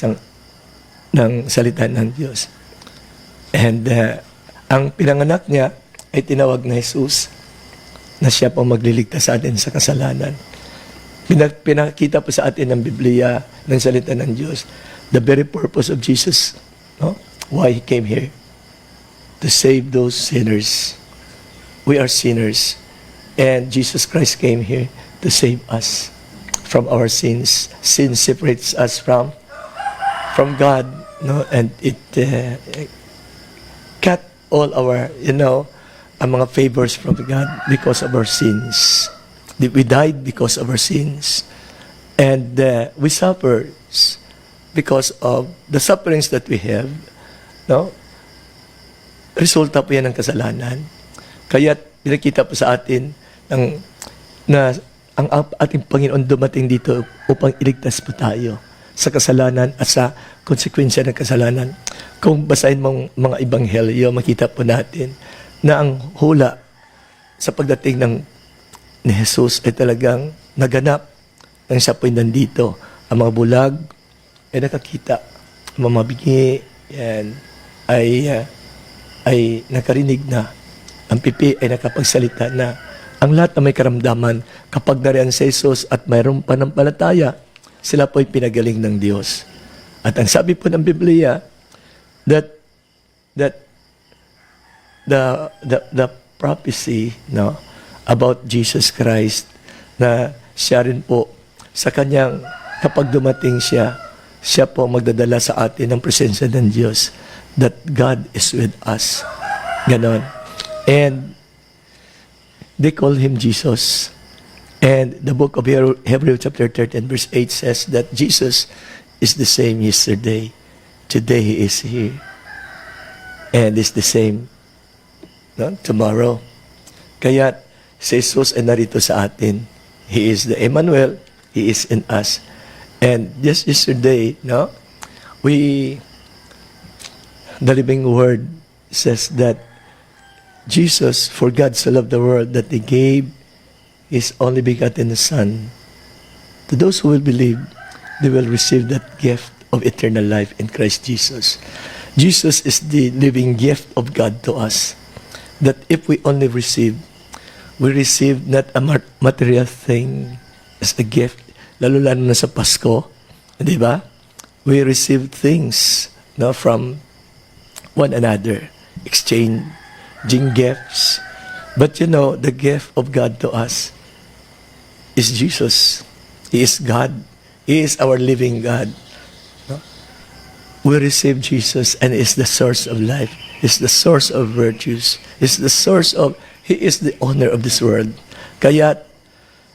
ng salita ng Diyos. And ang pinanganak niya ay tinawag na Jesus na siya po magliligtas sa atin sa kasalanan. Pinakita po sa atin ng Biblia, ng salita ng Diyos, the very purpose of Jesus, no? Why He came here. To save those sinners. We are sinners. And Jesus Christ came here to save us from our sins. Sin separates us from God, no? And it cut all our, ang mga favors from God because of our sins. We died because of our sins. And we suffer because of the sufferings that we have. No? Resulta po yan ng kasalanan. Kaya pinakita po sa atin na ang ating Panginoon dumating dito upang iligtas po tayo sa kasalanan at sa konsekwensya ng kasalanan. Kung basahin mong mga ebanghelyo, makita po natin na ang hula sa pagdating ni Jesus ay talagang naganap nang siya po'y nandito. Ang mga bulag ay nakakita. Ang mga mabingi ay nakarinig na. Ang pipi ay nakapagsalita na. Ang lahat na may karamdaman, kapag nariyan si Jesus at mayroong panampalataya, sila po'y pinagaling ng Diyos. At ang sabi po ng Biblia, that the prophecy, no, about Jesus Christ, na siya rin po sa kanyang, kapag dumating siya po magdadala sa atin ng presensya ng Diyos, that God is with us. Ganon. And they call Him Jesus. And the book of Hebrews chapter 13 verse 8 says that Jesus is the same yesterday. Today He is here. And is the same tomorrow. Kaya si Jesus ay narito sa atin. He is the Emmanuel. He is in us. And just yesterday, the living word says that Jesus, for God so loved the world that He gave His only begotten Son. To those who will believe, they will receive that gift of eternal life in Christ Jesus. Jesus is the living gift of God to us. That if we only receive, we receive not a material thing as a gift, lalo-lalo na sa Pasko, di ba? We receive things from one another, exchanging gifts. But the gift of God to us is Jesus. He is God. He is our living God. We receive Jesus and He is the source of life. He is the source of virtues. He is the source of, He is the owner of this world. Kaya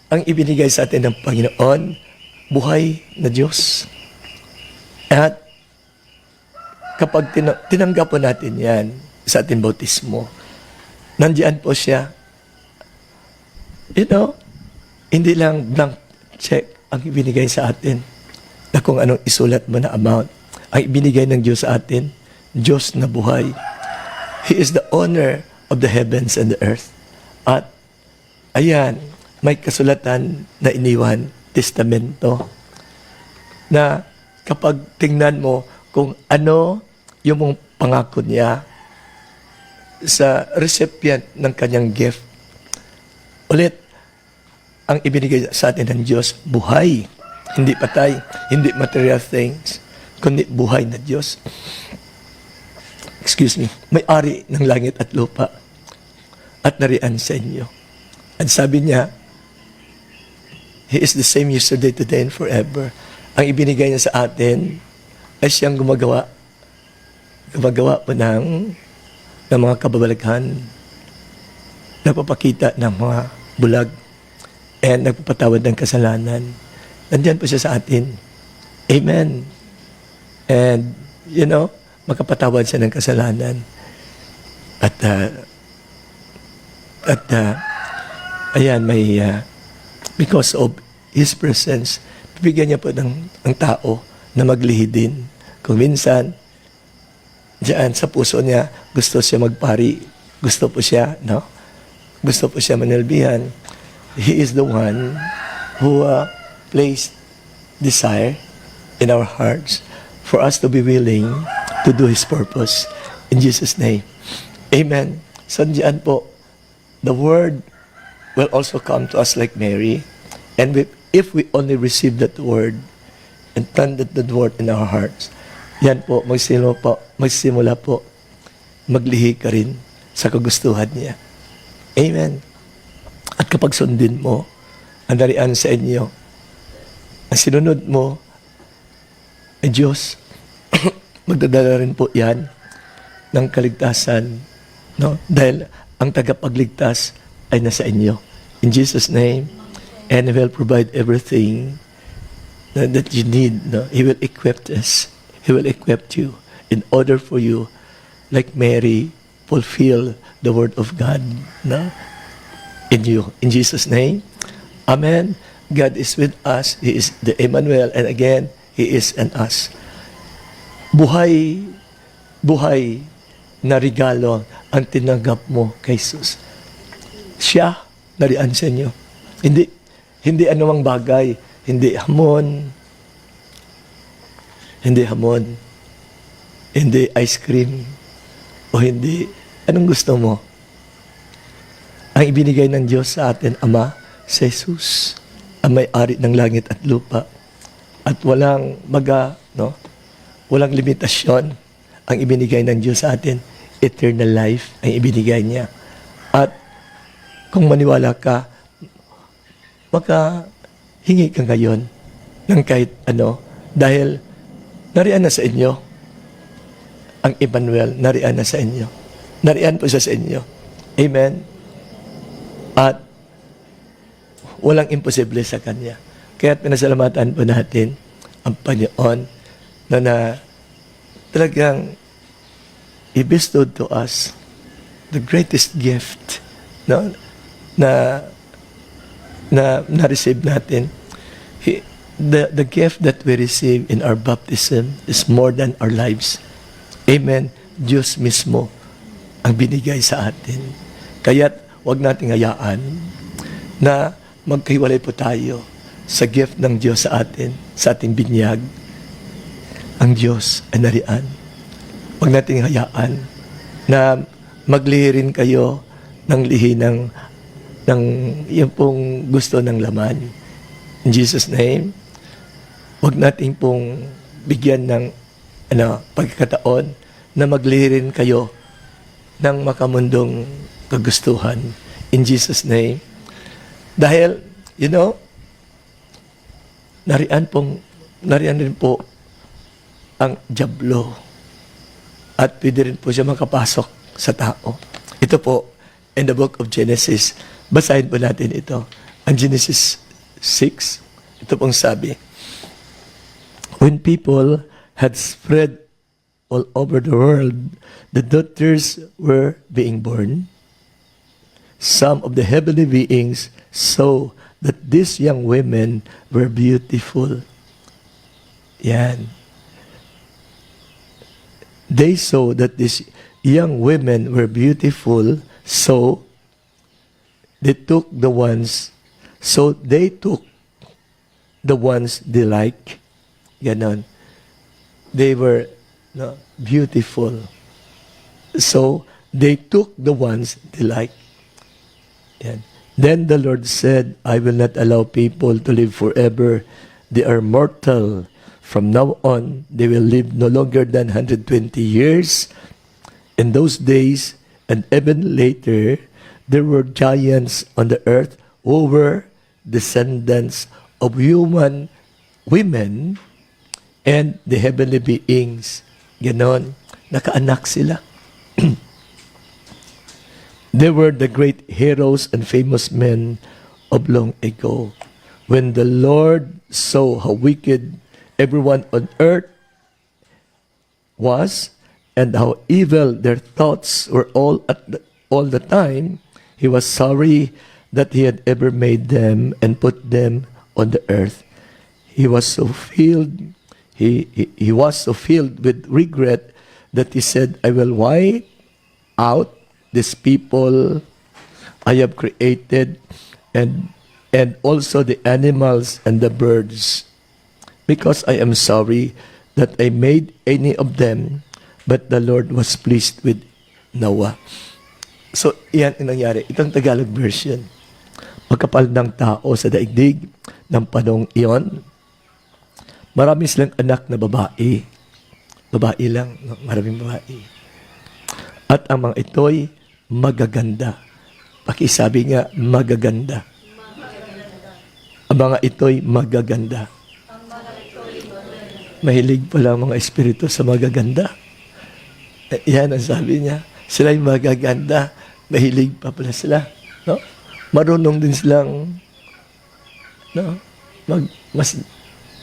ang ibinigay sa atin ng Panginoon, buhay na Diyos. At kapag tinanggap po natin yan sa ating bautismo, nandiyan po siya. Hindi lang blank check ang ibinigay sa atin na kung anong isulat mo na amount. Ang ibinigay ng Diyos sa atin, Diyos na buhay. He is the owner of the heavens and the earth. At ayan, may kasulatan na iniwan, testamento, na kapag tingnan mo kung ano yung mong pangako niya sa recipient ng kanyang gift. Ulit, ang ibinigay sa atin ng Diyos, buhay. Hindi patay, hindi material things, kundi buhay na Diyos. Excuse me, may-ari ng langit at lupa at nariyan sa inyo. At sabi niya, He is the same yesterday, today, and forever. Ang ibinigay niya sa atin ay siyang gumagawa po ng mga kababalaghan, nagpapakita ng mga bulag, and nagpapatawad ng kasalanan. Nandiyan po siya sa atin. Amen. And, makapatawad siya ng kasalanan. At ayan, because of His presence, bibigyan niya po ng tao na maglihi din. Kung minsan, diyan sa puso niya, gusto siya magpari, gusto po siya manalbihan. He is the one who placed desire in our hearts for us to be willing to do His purpose. In Jesus' name. Amen. So diyan po, the Word will also come to us like Mary. And if we only receive that Word and planted that Word in our hearts, yan po, magsimula po, maglihi ka rin sa kagustuhan niya. Amen. At kapag sundin mo, ang darian sa inyo, ang sinunod mo, ay Diyos, magdadala rin po yan ng kaligtasan. No? Dahil ang tagapagligtas ay nasa inyo. In Jesus' name, and He will provide everything that you need. No? He will equip us. He will equip you in order for you, like Mary, fulfill the word of God, no? In you. In Jesus' name. Amen. God is with us. He is the Emmanuel. And again, He is in us. Buhay na regalo ang tinanggap mo kay Jesus. Siya, nariyan sa inyo. Hindi anumang bagay. Hindi hamon, hindi ice cream, o hindi, anong gusto mo? Ang ibinigay ng Diyos sa atin, Ama, si Jesus, ang may-ari ng langit at lupa. At walang walang limitasyon ang ibinigay ng Diyos sa atin. Eternal life ang ibinigay niya. At kung maniwala ka, makahingi ka ngayon ng kahit ano, dahil nariyan na sa inyo ang Emmanuel, nariyan na sa inyo. Nariyan po siya sa inyo. Amen. At walang imposible sa Kanya. Kaya pinasalamatan po natin ang Panginoon na talagang i-bestowed to us the greatest gift, no? na receive natin. The gift that we receive in our baptism is more than our lives. Amen. Diyos mismo ang binigay sa atin. Kaya't huwag nating hayaan na magkahiwalay po tayo sa gift ng Diyos sa atin, sa ating binyag. Ang Diyos ay nariyan. Huwag nating hayaan na maglihi rin kayo ng lihi ng yung pong gusto ng laman. In Jesus' name, huwag natin pong bigyan ng pagkakataon na maglihi rin kayo ng makamundong kagustuhan. In Jesus' name. Dahil, nariyan rin po ang dyablo. At pwede rin po siya makapasok sa tao. Ito po, in the book of Genesis, basahin po natin ito. Ang Genesis 6, ito pong sabi, when people had spread all over the world, the daughters were being born. Some of the heavenly beings saw that these young women were beautiful. Yan. They saw that these young women were beautiful, so they took the ones they like. Ganon. They were beautiful. So they took the ones they like. Yan. Then the Lord said, I will not allow people to live forever. They are mortal. From now on, they will live no longer than 120 years. In those days, and even later, there were giants on the earth who were descendants of human women and the heavenly beings. Ganon. Nakaanak sila. They were the great heroes and famous men of long ago. When the Lord saw how wicked everyone on earth was and how evil their thoughts were all the time, He was sorry that He had ever made them and put them on the earth. He was so filled. He was so filled with regret that He said, I will wipe out these people I have created and also the animals and the birds, because I am sorry that I made any of them, but the Lord was pleased with Noah. So, iyan ang nangyari. Itong Tagalog version. Magkapal ng tao sa daigdig ng panong iyon. Marami silang anak na babae. Babae lang. No? Maraming babae. At ang mga ito'y magaganda. Pakisabi nga, magaganda. Ang mga ito'y magaganda. Mahilig pala ang mga espiritu sa magaganda. Yan ang sabi niya. Sila'y magaganda. Mahilig pa pala sila. No? Marunong din silang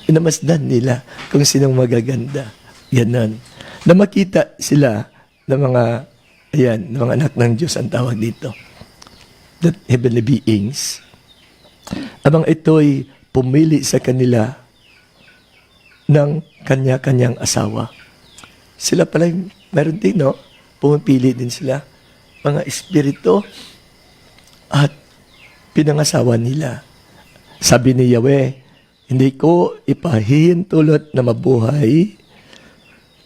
inamasdan nila kung sinong magaganda. Ganon. Na makita sila ng mga anak ng Diyos ang tawag dito. The heavenly beings. Ang mga ito'y pumili sa kanila ng kanya-kanyang asawa. Sila pala meron din, no? Pumipili din sila. Mga espiritu at pinangasawa nila. Sabi ni Yahweh, hindi ko ipahihintulot na mabuhay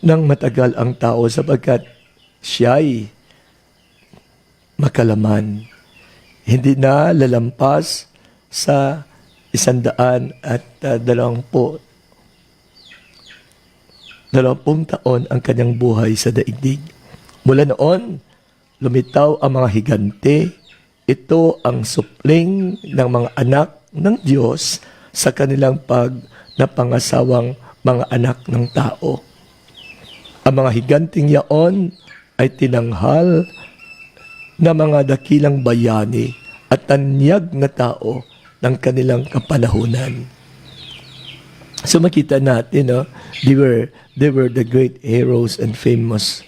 ng matagal ang tao sapagkat siya'y makalaman. Hindi na lalampas sa 120 taon ang kanyang buhay sa daigdig. Mula noon, lumitaw ang mga higante. Ito ang supling ng mga anak ng Diyos sa kanilang napangasawang mga anak ng tao. Ang mga higanting yaon ay tinanghal na mga dakilang bayani at tanyag na tao ng kanilang kapanahunan. So makita natin, no? They were the great heroes and famous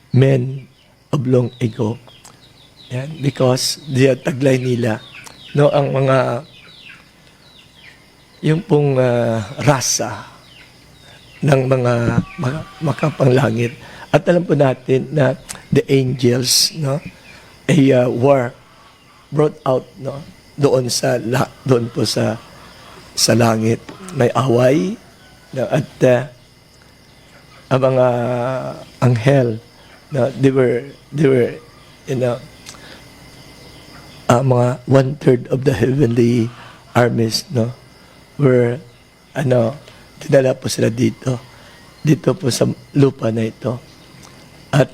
men of long ago. Yan, because taglay nila, no, ang mga yung pong rasa ng mga makapanglangit. At alam po natin na the angels, no, were brought out, no, doon po sa langit. May away, no, at ang mga anghel, no, they were mga 1/3 of the heavenly armies, no, were dinala po sila dito po sa lupa na ito. At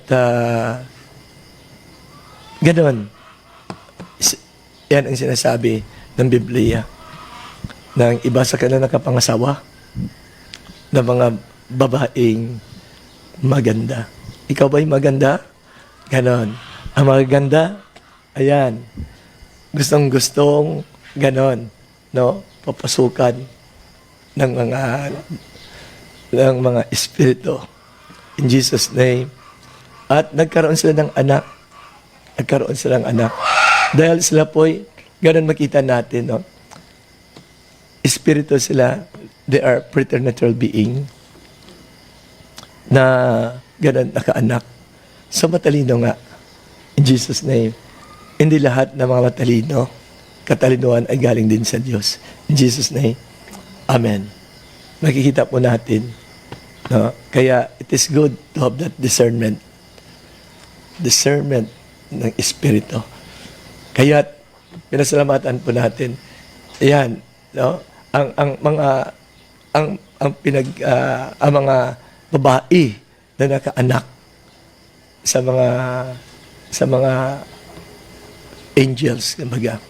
ganoon, yan ang sinasabi ng Biblia, ng iba sa kanila nakapangasawa ng mga babaeng maganda. Ikaw ba'y maganda? Ganon. Ang magaganda, ayan, gustong-gustong ganon, no? Papasukan ng mga espiritu. In Jesus' name. At nagkaroon sila ng anak. Dahil sila po'y, ganon makita natin, no? Espiritu sila, they are preternatural being na ganon nakaanak. So matalino nga. In Jesus' name. hindi lahat ng mga matalino, katalinuhan ay galing din sa Diyos. In Jesus' name, Amen. Makikita po natin, no? Kaya it is good to have that discernment ng Espiritu. Kaya pinasalamatan po natin. Ayan, no? Ang mga babae na nakaanak sa mga angels, kumbaga,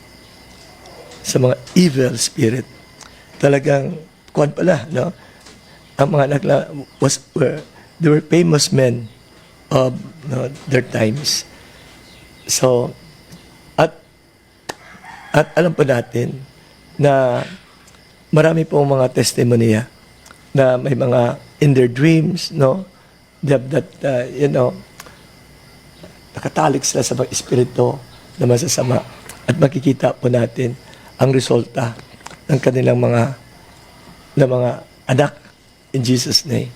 sa mga evil spirit. Talagang kuwan pala, no? Ang mga anak they were famous men of, no, their times. So, at alam po natin na marami pong mga testimonya na may mga in their dreams, no, that nakatalik sila sa mga espiritu na masasama, at makikita po natin ang resulta ng kanilang mga anak in Jesus' name.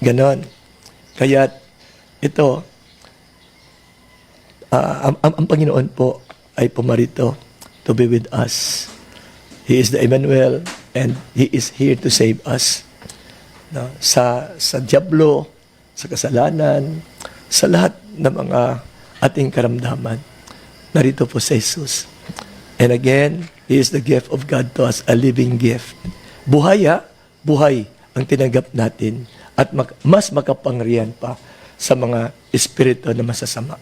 Ganon. Kaya ito, ang Panginoon po ay pumarito to be with us. He is the Emmanuel, and He is here to save us. No? Sa dyablo, sa kasalanan, sa lahat ng mga ating karamdaman, narito po si Jesus. And again, He is the gift of God to us, a living gift. Buhay ang tinanggap natin, at mas makapangyarihan pa sa mga espiritu na masasama.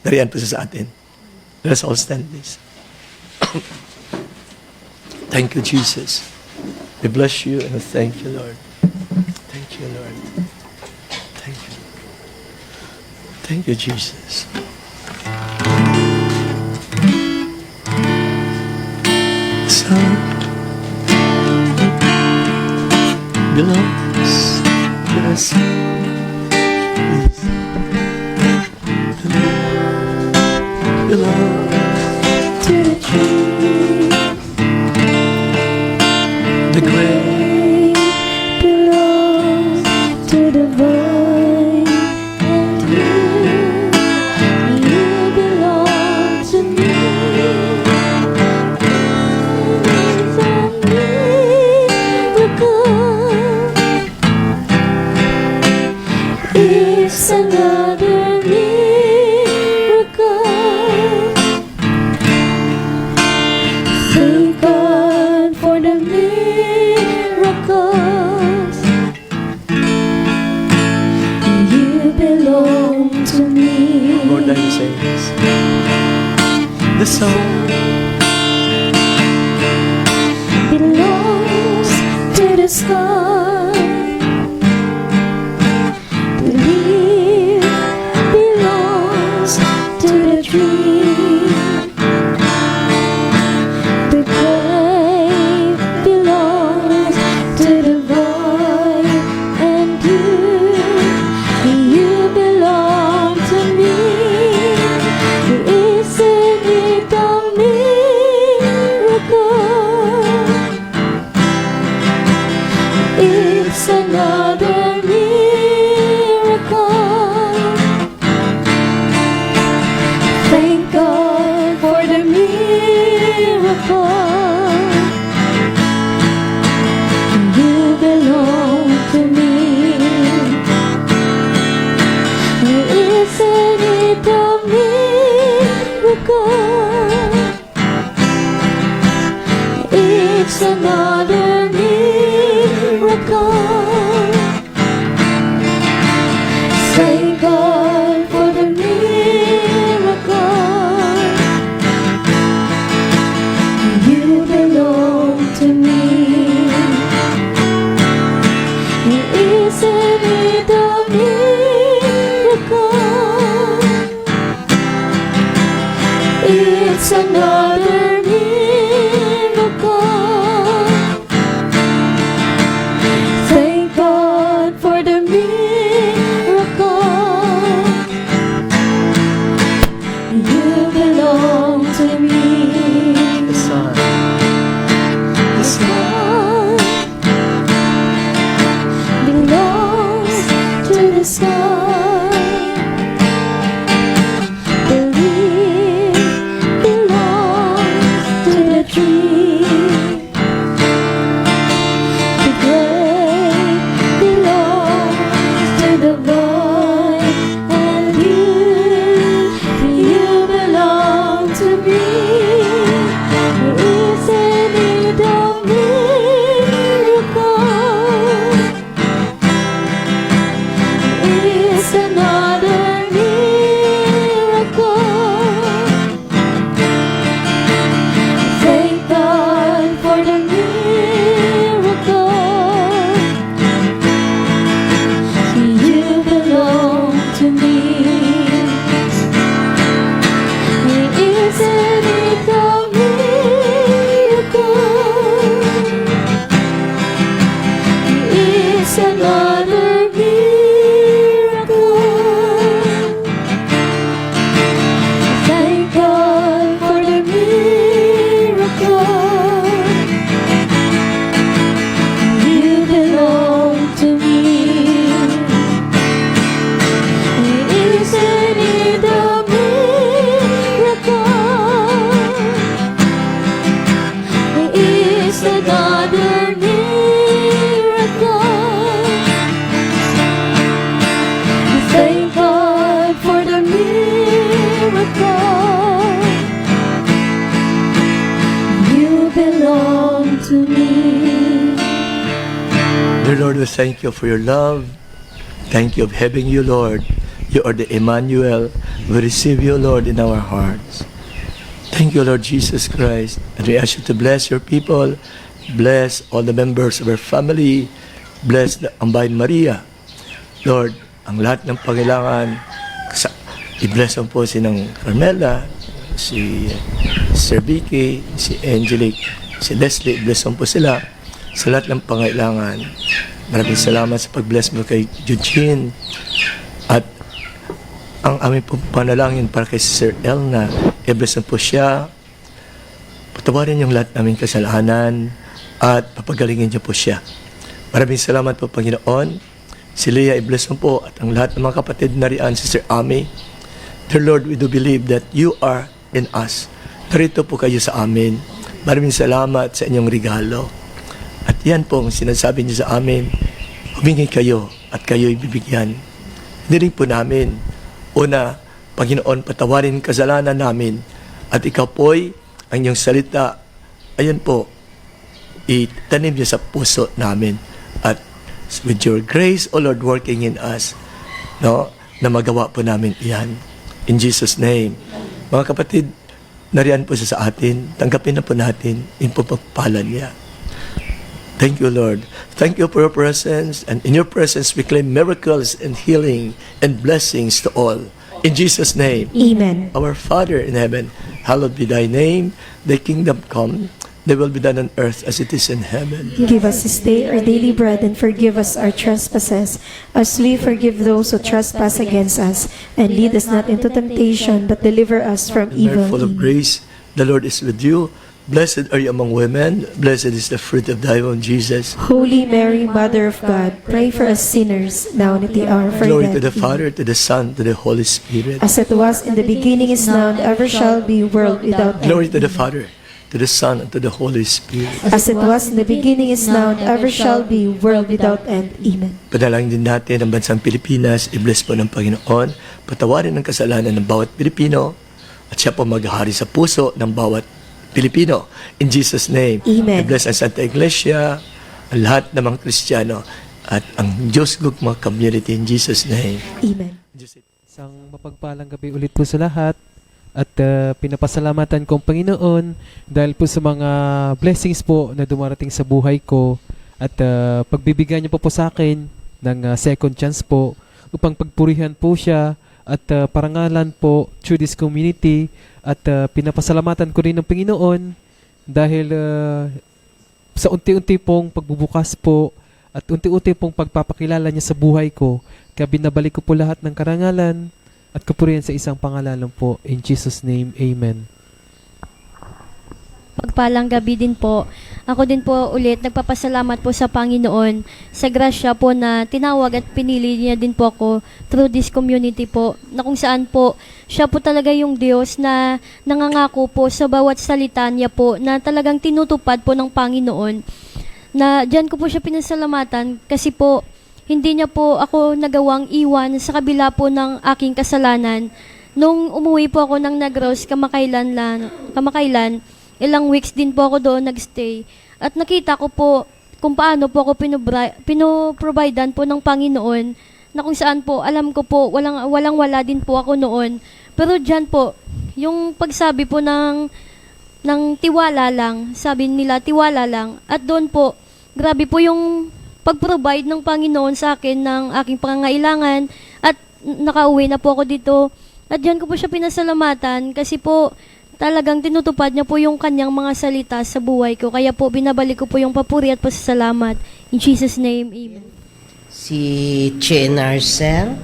Nariyan po sa atin. Let us all stand, please. Thank you, Jesus. We bless you and thank you, Lord. Thank you, Lord. Thank you. Thank you, Jesus. Son belongs to us. Belongs To the tree, the grave belongs to the vine, and you belong to me. It's a miracle. It's another miracle. Thank God for the miracles. You belong to me. Lord, I say this. The song Belongs to the sky. The leaf belongs to the tree. The grave belongs to the vine, and you belong to me. Isn't it a miracle? It's another miracle. Thank God for the miracle. You belong to me. Isn't it a miracle? It's another miracle. Thank God for the miracle. You belong to me. Isn't it a miracle? It's another miracle. Thank God for the miracle. You belong to me. the Son. The sun belongs to the sky. The leaf Dear Lord, we thank you for your love. Thank you of having you, Lord. You are the Emmanuel. We receive you, Lord, in our hearts. Thank you, Lord Jesus Christ. And we ask you to bless your people. Bless all the members of our family. Bless the Ambayan Maria. Lord, ang lahat ng pangailangan, i-bless mo po si ng Carmela, si Sir Vicky, si Angelic, si Leslie, bless mo po sila sa lahat ng pangailangan. Maraming salamat sa pag-bless mo kay Eugene. At ang aming pong panalangin para kay Sir Elna, i-bless mo po siya. Patawarin yung lahat naming kasalanan at papagalingin niyo po siya. Maraming salamat po, Panginoon. Si Leah, i-bless mo po at ang lahat ng mga kapatid na riyan, si Sir Ami. Dear Lord, we do believe that you are in us. Narito po kayo sa amin. Maraming salamat sa inyong regalo. At yan po ang sinasabi niyo sa amin, humingi kayo at kayo'y bibigyan. Hindi rin po namin, una, Panginoon, patawarin kasalanan namin at ikaw po'y ang iyong salita, ayan po, itanim niyo sa puso namin. At with your grace, O Lord, working in us, no, na magawa po namin iyan. In Jesus' name. Mga kapatid, nariyan po siya sa atin. Tanggapin na po natin yung pagpapalan niya. Thank you, Lord. Thank you for your presence. And in your presence, we claim miracles and healing and blessings to all. In Jesus' name. Amen. Our Father in heaven, hallowed be thy name. Thy kingdom come. Thy will be done on earth as it is in heaven. Give us this day our daily bread, and forgive us our trespasses, as we forgive those who trespass against us. And lead us not into temptation, but deliver us from Mary, evil. full of grace, the Lord is with you. Blessed are you among women. Blessed is the fruit of thy womb, Jesus. Holy Mary, Mother of God, pray for us sinners, now and at the hour of our Glory to death. the Father, to the Son, to the Holy Spirit. As it was in the beginning, is now, and ever shall be, world without end. Glory to the Father, to the Son, and to the Holy Spirit. As it was in the beginning, is now, and ever shall be, world without end. Amen. Panalangin din natin ang bansang Pilipinas. I-bless po ng Panginoon. Patawarin ang kasalanan ng bawat Pilipino. At siya po maghahari sa puso ng bawat Pilipino. In Jesus' name. Amen. I-bless ang Santa Iglesia, ang lahat ng mga Kristiyano, at ang Diyos mga community. In Jesus' name. Amen. Isang mapagpalang gabi ulit po sa lahat. At pinapasalamatan kong Panginoon dahil po sa mga blessings po na dumarating sa buhay ko. At pagbibigyan niyo po sa akin ng second chance po upang pagpurihan po siya at parangalan po through this community. At pinapasalamatan ko rin ng Panginoon dahil sa unti-unti pong pagbubukas po at unti-unti pong pagpapakilala niya sa buhay ko. Kaya binabalik ko po lahat ng karangalan at kapurihan sa isang pangalan po. In Jesus' name, Amen. Pagpalang gabi din po. Ako din po ulit nagpapasalamat po sa Panginoon sa grasya po na tinawag at pinili niya din po ako through this community po, na kung saan po siya po talaga yung Diyos na nangangako po sa bawat salita niya po na talagang tinutupad po ng Panginoon. Na diyan ko po siya pinasalamatan kasi po hindi niya po ako nagawang iwan sa kabila po ng aking kasalanan. Nung umuwi po ako ng Negros kamakailan, ilang weeks din po ako doon nagstay. At nakita ko po kung paano po ako pinoprovidean po ng Panginoon, na kung saan po, alam ko po, walang-wala din po ako noon. Pero dyan po, yung pagsabi po ng tiwala lang, sabi nila, tiwala lang. At doon po, grabe po yung pag-provide ng Panginoon sa akin ng aking pangangailangan. At nakauwi na po ako dito. At dyan ko po siya pinasalamatan kasi po, talagang tinutupad niya po yung kanyang mga salita sa buhay ko. Kaya po, binabalik ko po yung papuri at pasasalamat. In Jesus' name, Amen. Si Chen Arcel,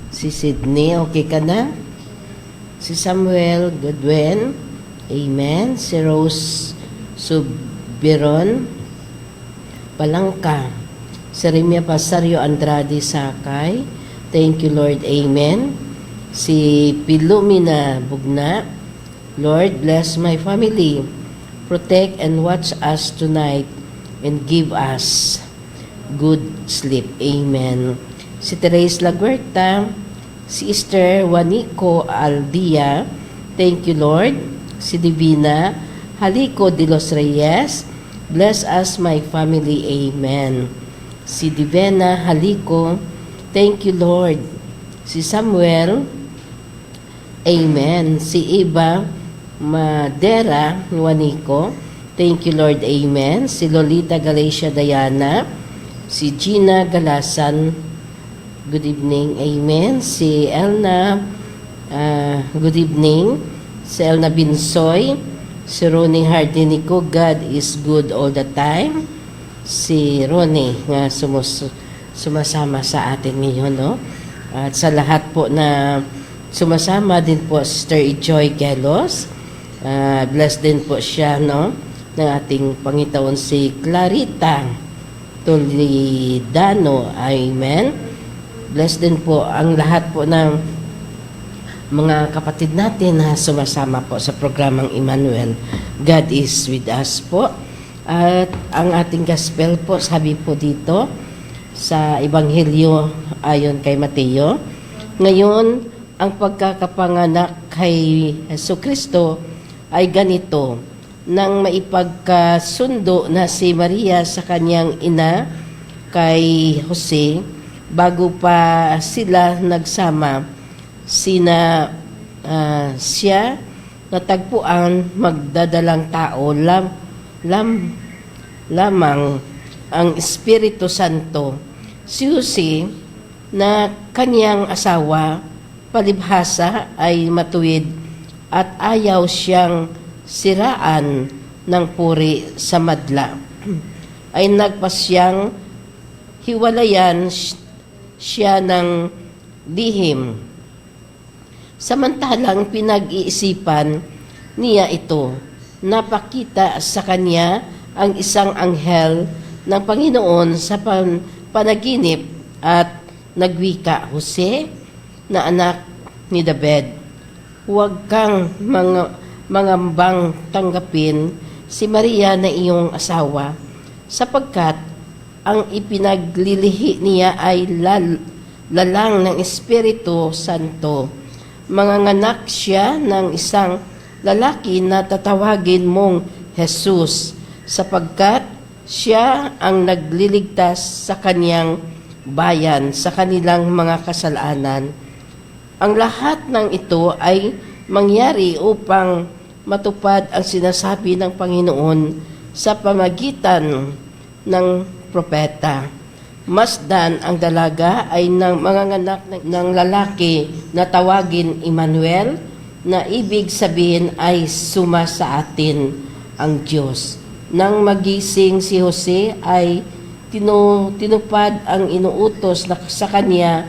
si Sydney, okay ka na? Si Samuel Godwin, amen. Si Rose Subiron, Palangka. Si Remia Pasario Andrade Sakay, thank you Lord, amen. Si Pilumina Bugna, Lord, bless my family. Protect and watch us tonight and give us good sleep. Amen. Si Therese Laguerta, si Esther Juanico Aldia, thank you Lord. Si Divina Halico de los Reyes, bless us my family. Amen. Si Divena Haliko, thank you Lord. Si Samuel, amen. Si Iba Madera Juanico, thank you Lord, amen. Si Lolita Galacia Diana, si Gina Galasan, good evening, amen. Si Elna, good evening. Si Elna Binsoy, si Ronnie Hardinico, God is good all the time. Si Ronnie nga sumasama sa atin ngayon, no? At sa lahat po na sumasama din po, Sister Joy Gelos, blessed din po siya, no? Ng ating Panginoon si Clarita Toledano, amen. Blessed din po ang lahat po ng mga kapatid natin na sumasama po sa programang Emmanuel. God is with us po. At ang ating gospel po, sabi po dito sa Ebanghelyo ayon kay Mateo, ngayon ang pagkakapanganak kay Jesucristo ay ganito, nang maipagkasundo na si Maria sa kanyang ina kay Jose, bago pa sila nagsama, siya natagpuan magdadalang tao lamang ang Espiritu Santo. Si Jose na kanyang asawa, palibhasa ay matuwid at ayaw siyang siraan ng puri sa madla, ay nagpasyang hiwalayan siya ng lihim. Samantalang pinag-iisipan niya ito, napakita sa kanya ang isang anghel ng Panginoon sa panaginip at nagwika, Jose, na anak ni David, huwag kang mangambang tanggapin si Maria na iyong asawa, sapagkat ang ipinaglilihi niya ay lalang ng Espiritu Santo. Manganganak siya ng isang lalaki na tatawagin mong Jesus, sapagkat siya ang nagliligtas sa kanyang bayan sa kanilang mga kasalanan. Ang lahat ng ito ay mangyari upang matupad ang sinasabi ng Panginoon sa pamagitan ng propeta. Masdan ang dalaga ay ng manganganak ng lalaki na tawagin Emmanuel, na ibig sabihin ay suma sa atin ang Diyos. Nang magising si Jose ay tinupad ang inuutos sa kanya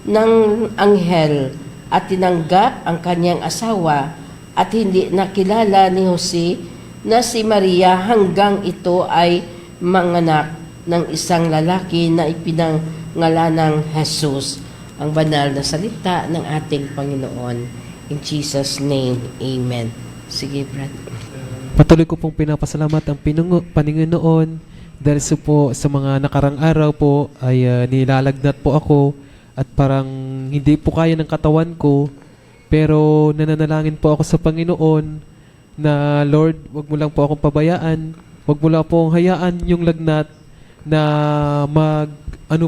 ng anghel at tinanggap ang kanyang asawa, at hindi nakilala ni Jose na si Maria hanggang ito ay manganak ng isang lalaki na ipinangalanang Jesus. Ang banal na salita ng ating Panginoon. In Jesus' name, amen. Sige, Brad. Patuloy ko pong pinapasalamat ang Panginoon dahil po sa mga nakarang araw po ay nilalagnat po ako at parang hindi po kaya ng katawan ko, pero nananalangin po ako sa Panginoon na Lord, wag mo lang po akong pabayaan, wag mo lang po hayaan yung lagnat na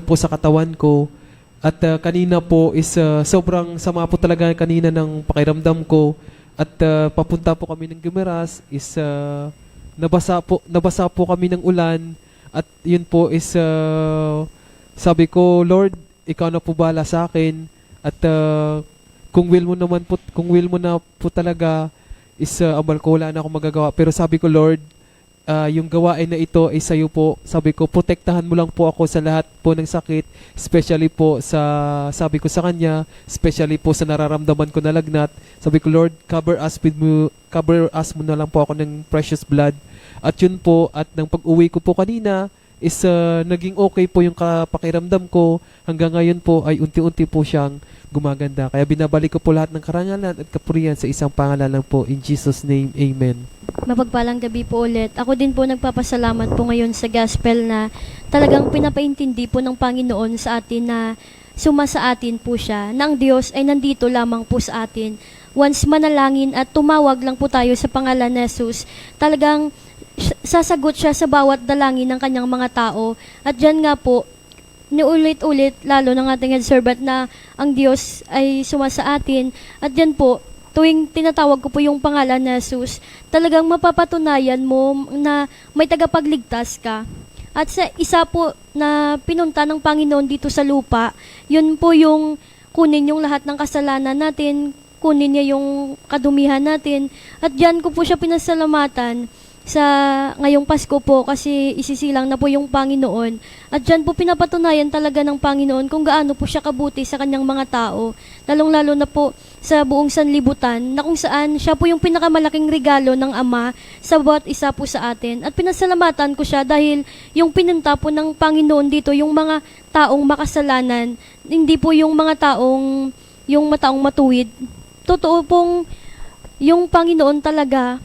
po sa katawan ko. At kanina po is sobrang sama po talaga kanina ng pakiramdam ko, at papunta po kami ng Guimaras is nabasa po kami ng ulan, at yun po is sabi ko, Lord, ikaw na po bahala sa akin, at kung will mo na po talaga is abal ko, wala na akong magagawa. Pero sabi ko, Lord, yung gawain na ito ay sa'yo po. Sabi ko, protektahan mo lang po ako sa lahat po ng sakit, especially po sa, sabi ko sa kanya, especially po sa nararamdaman ko na lagnat. Sabi ko, Lord, cover us mo na lang po ako ng precious blood. At yun po, at nang pag-uwi ko po kanina, is naging okay po yung pakiramdam ko. Hanggang ngayon po ay unti-unti po siyang gumaganda. Kaya binabalik ko po lahat ng karangalan at kapurihan sa isang pangalan lang po. In Jesus' name, amen. Mapagpalang gabi po ulit. Ako din po nagpapasalamat po ngayon sa gospel na talagang pinapaintindi po ng Panginoon sa atin na sumasa atin po siya, na ang Diyos ay nandito lamang po sa atin. Once manalangin at tumawag lang po tayo sa pangalan ni Jesus, talagang sasagot siya sa bawat dalangin ng kanyang mga tao. At dyan nga po, niulit-ulit, lalo ng ating head servant, na ang Diyos ay sumasa atin. At dyan po, tuwing tinatawag ko po yung pangalan ni Jesus, talagang mapapatunayan mo na may tagapagligtas ka. At sa isa po na pinunta ng Panginoon dito sa lupa, yun po yung kunin yung lahat ng kasalanan natin, kunin niya yung kadumihan natin. At diyan ko po siya pinasalamatan sa ngayong Pasko po, kasi isisilang na po yung Panginoon. At diyan po pinapatunayan talaga ng Panginoon kung gaano po siya kabuti sa kanyang mga tao. Lalong-lalo na po sa buong sanlibutan, na kung saan siya po yung pinakamalaking regalo ng Ama sa bawat isa po sa atin. At pinasalamatan ko siya dahil yung pinunta po ng Panginoon dito, yung mga taong makasalanan, hindi po yung mga taong matuwid. Totoo pong yung Panginoon talaga,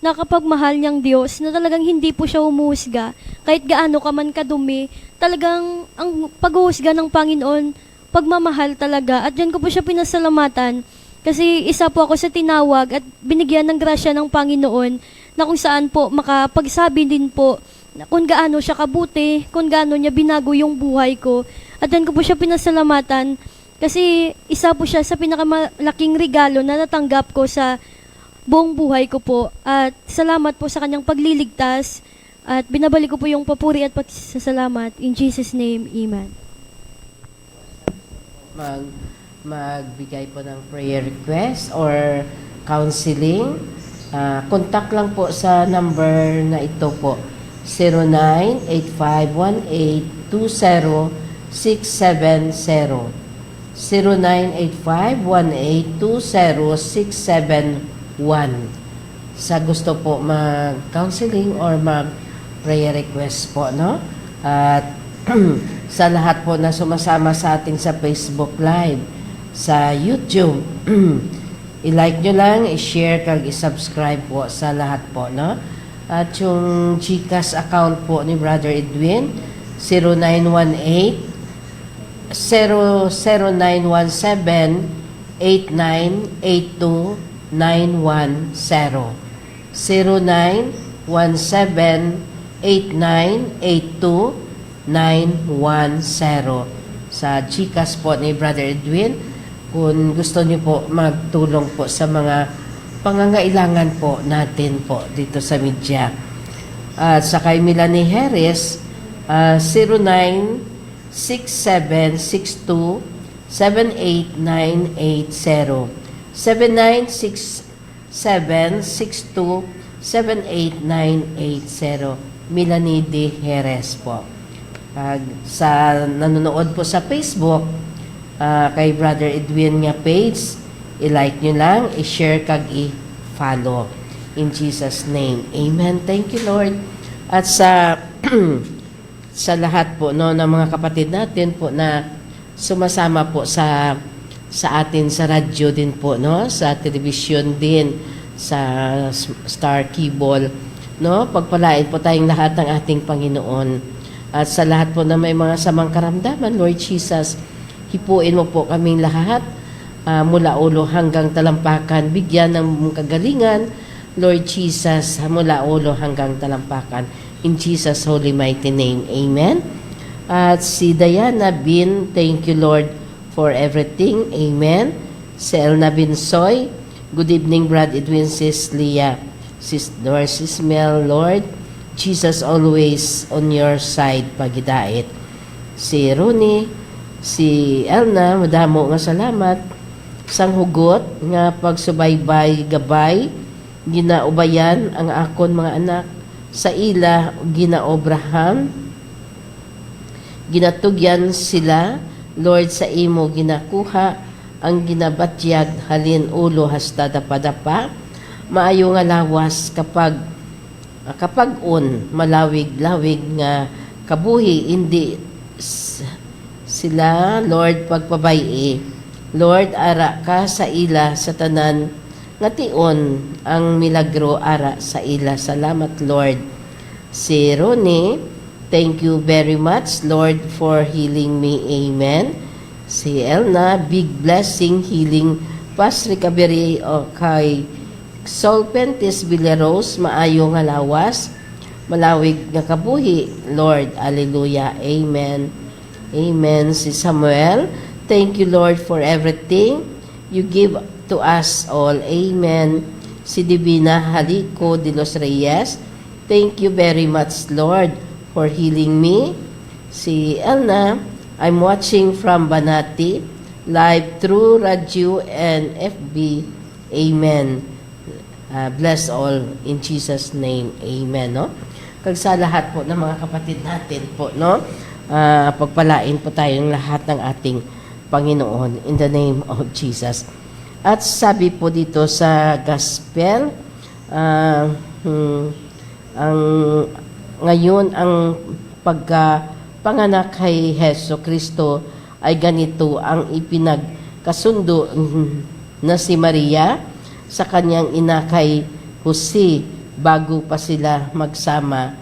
nakapagmahal niyang Diyos, na talagang hindi po siya humuhusga. Kahit gaano ka man kadumi, talagang ang paghuhusga ng Panginoon, pagmamahal talaga. At dyan ko po siya pinasalamatan, kasi isa po ako sa tinawag at binigyan ng grasya ng Panginoon, na kung saan po makapagsabi din po na kung gaano siya kabuti, kung gaano niya binago yung buhay ko. At dyan ko po siya pinasalamatan, kasi isa po siya sa pinakamalaking regalo na natanggap ko sa buong buhay ko po. At salamat po sa kanyang pagliligtas. At binabalik ko po yung papuri at pasasalamat. In Jesus' name, Amen. Magbigay po ng prayer request or counseling. Contact lang po sa number na ito po. 0985182067 0985182067 sa gusto po mag-counseling or mag-prayer request po, no? At sa lahat po na sumasama sa ating sa Facebook Live, sa YouTube, i-like nyo lang, i-share, kag i-subscribe po sa lahat po, no? At yung GCash account po ni Brother Edwin, 0918 0917-8982-910 0917-8982-910 sa GCash po ni Brother Edwin. Kung gusto niyo po magtulong po sa mga pangangailangan po natin po dito sa media. At sa kay Melanie Harris, 096762-78980 796762-78980 Melanie D. Jerez po. Sa nanonood po sa Facebook, kay Brother Edwin nga page, i-like nyo lang, i-share kag i-follow. In Jesus' name, Amen. Thank you, Lord. At sa sa lahat po no ng mga kapatid natin po na sumasama po sa atin sa radyo din po, no, sa television din, sa Star Cable, no, pagpalain po tayong lahat ng ating Panginoon. At sa lahat po na may mga samang karamdaman, Lord Jesus, hipuin mo po kaming lahat, mula ulo hanggang talampakan, bigyan ng kagalingan, Lord Jesus, mula ulo hanggang talampakan. In Jesus' holy mighty name, Amen. At si Diana Bin, thank you, Lord, for everything. Amen. Si Elna Binsoy, good evening, Brad Edwin, Sis Leah, Sis Sis Mel, Lord, Jesus always on your side, pagidait. Si Rooney, si Elna, madamo nga salamat. Sang hugot nga pagsubaybay gabay, ginaubayan ang akon mga anak, sa ila ginaobrahan, ginatugyan sila, Lord, sa imo ginakuha ang ginabatyag halin ulo hasta dapadapa, maayo nga lawas kapag malawig-lawig nga kabuhi, hindi sila, Lord, pagpabay Lord, ara ka sa ila sa tanan nga tion ang milagro ara sa ila. Salamat, Lord. Si Ronnie, Thank you very much, Lord, for healing me. Amen. Si Elna, big blessing, healing, fast recovery kay Solpentis Villaros, maayo nga lawas, malawig nga kabuhi, Lord. Alleluia. Amen. Amen. Si Samuel, thank you, Lord, for everything you give to us all. Amen. Si Divina Halico de los Reyes, thank you very much, Lord, for healing me. Si Elna, I'm watching from Banati, live through radio and FB. Amen. Bless all in Jesus' name. Amen. No? Kag sa lahat po ng mga kapatid natin po, no? Pagpalain po tayong lahat ng ating Panginoon in the name of Jesus. At sabi po dito sa gospel, ngayon ang pagkapanganak kay Heso Kristo ay ganito ang ipinagkasundo na si Maria sa kanyang ina kay Jose bago pa sila magsama.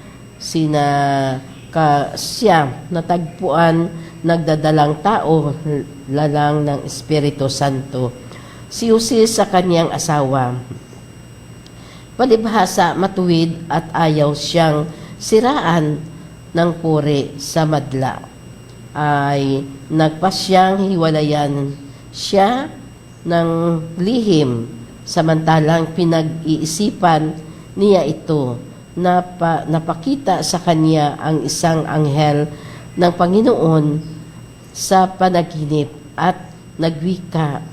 Siya natagpuan nagdadalang tao lalang ng Espiritu Santo. Si Jose sa kanyang asawa, palibhasa matuwid at ayaw siyang siraan ng puri sa madla, ay nagpasyang hiwalayan siya ng lihim, samantalang pinag-iisipan niya ito. Napakita sa kanya ang isang anghel ng Panginoon sa panaginip at nagwika,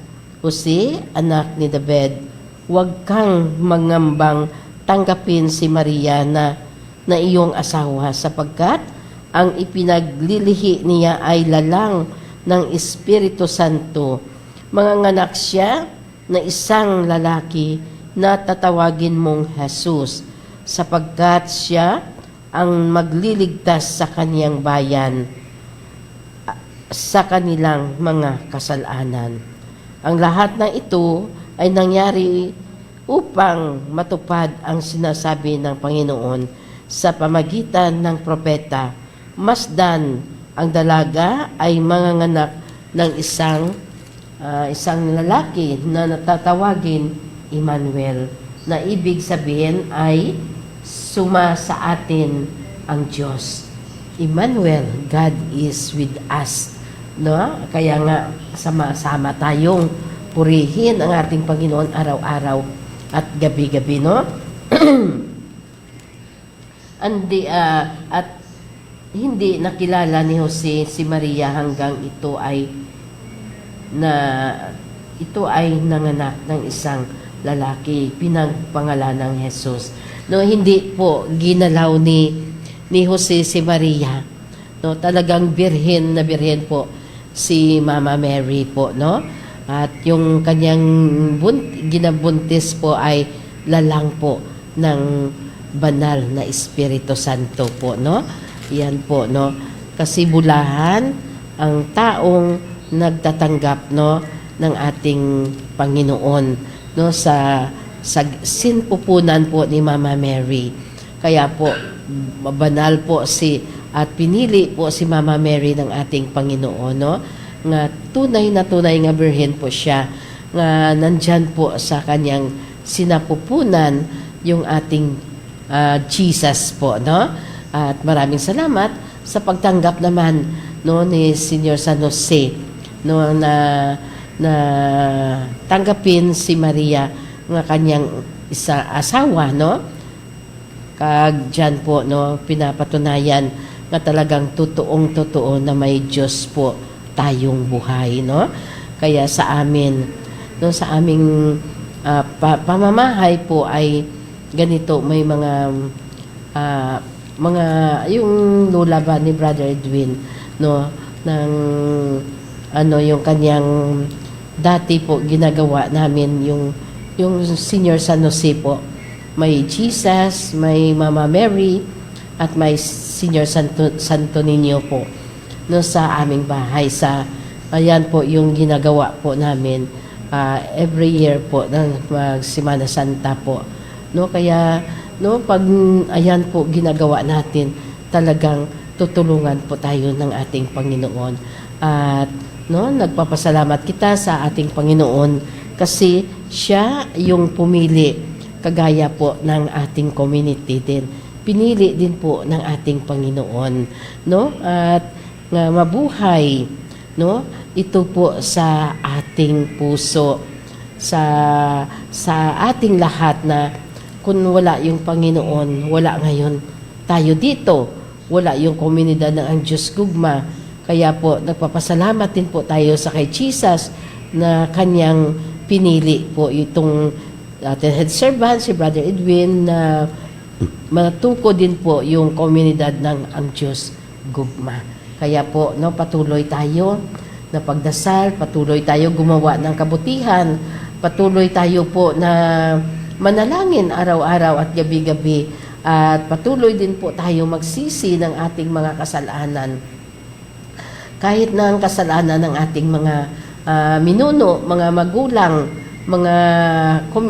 Jose, anak ni David, huwag kang mangambang tanggapin si Maria na iyong asawa, sapagkat ang ipinaglilihi niya ay lalang ng Espiritu Santo. Manganganak siya na isang lalaki na tatawagin mong Jesus, sapagkat siya ang magliligtas sa kaniyang bayan sa kanilang mga kasalanan. Ang lahat ng ito ay nangyari upang matupad ang sinasabi ng Panginoon sa pamagitan ng propeta. Masdan, ang dalaga ay manganganak ng isang lalaki na natatawagin Emmanuel, na ibig sabihin ay suma sa atin ang Diyos. Emmanuel, God is with us. No? Kaya nga, sama-sama tayong purihin ang ating Panginoon araw-araw at gabi-gabi, no? At hindi nakilala ni Jose si Maria hanggang ito ay nanganak ng isang lalaki, pinagpangalan ng Jesus. No, hindi po ginalaw ni Jose si Maria. No, talagang birhen na birhen po si Mama Mary po, no? At yung kanyang ginabuntis po ay lalang po ng banal na Espiritu Santo po, no? Yan po, no? Kasibulahan ang taong nagtatanggap, no, ng ating Panginoon, no, sa sinpupunan po ni Mama Mary. Kaya po banal po at pinili po si Mama Mary ng ating Panginoon, no? Nga tunay nga birhen po siya, nga nandyan po sa kanyang sinapupunan yung ating Jesus po, no? At maraming salamat sa pagtanggap naman, no, ni Senior San Jose, no, na tanggapin si Maria nga kanyang asawa, no? Kag dyan po, no, pinapatunayan na talagang totoong-totoo na may Diyos po tayong buhay, no? Kaya sa amin, no, sa aming pamamahay po ay ganito, may mga yung lula ba ni Brother Edwin, no, ng yung kanyang dati po ginagawa namin yung Senior San Jose po. May Jesus, may Mama Mary, at may Senior Santo Niño po, no, sa aming bahay. Ayan po yung ginagawa po namin every year po ng Semana Santa po, no? Kaya, no, pag ayan po ginagawa natin, talagang tutulungan po tayo ng ating Panginoon. At nagpapasalamat kita sa ating Panginoon kasi siya yung pumili kagaya po ng ating community din. Pinili din po ng ating Panginoon, At mabuhay, ito po sa ating puso, sa ating lahat na kung wala yung Panginoon, wala ngayon tayo dito. Wala yung komunidad ng ang Diyos Gugma. Kaya po, nagpapasalamat din po tayo sa kay Jesus na kanyang pinili po itong ating head servant, si Brother Edwin, na matuko din po yung komunidad ng ang Diyos Gugma. Kaya po, patuloy tayo na pagdasal, patuloy tayo gumawa ng kabutihan, patuloy tayo po na manalangin araw-araw at gabi-gabi, at patuloy din po tayo magsisi ng ating mga kasalanan. Kahit na ang kasalanan ng ating mga minuno, mga magulang,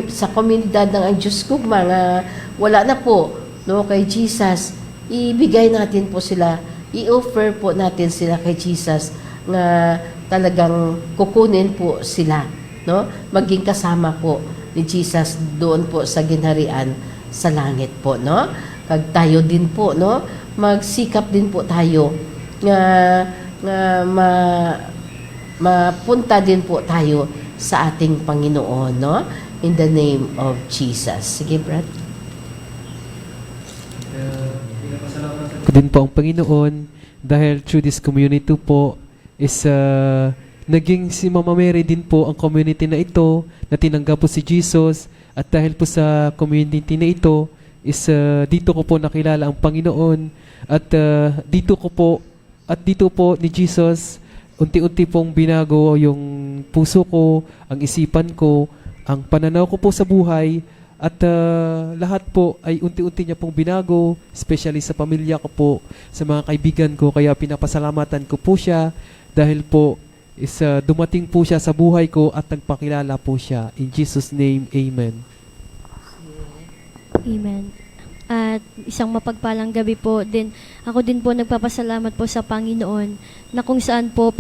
sa komunidad ng ang Diyos ko, mga wala na po kay Jesus, ibigay natin po sila, i-offer po natin sila kay Jesus na talagang kukunin po sila, maging kasama po ni Jesus doon po sa ginharian sa langit po, Kag tayo din po, magsikap din po tayo nga mapunta din po tayo sa ating Panginoon, in the name of Jesus. Sige, Brad. Ko din po ang Panginoon dahil through this community po is naging si Mama Mary din po ang community na ito na tinanggap po si Jesus. At dahil po sa community na ito is dito ko po nakilala ang Panginoon at dito po ni Jesus unti-unti pong binago yung puso ko, ang isipan ko, ang pananaw ko po sa buhay at lahat po ay unti-unti niya pong binago, especially sa pamilya ko po, sa mga kaibigan ko, kaya pinapasalamatan ko po siya dahil po is dumating po siya sa buhay ko at nagpakilala po siya. In Jesus' name, Amen. Amen. At isang mapagpalang gabi po din. Ako din po nagpapasalamat po sa Panginoon na kung saan po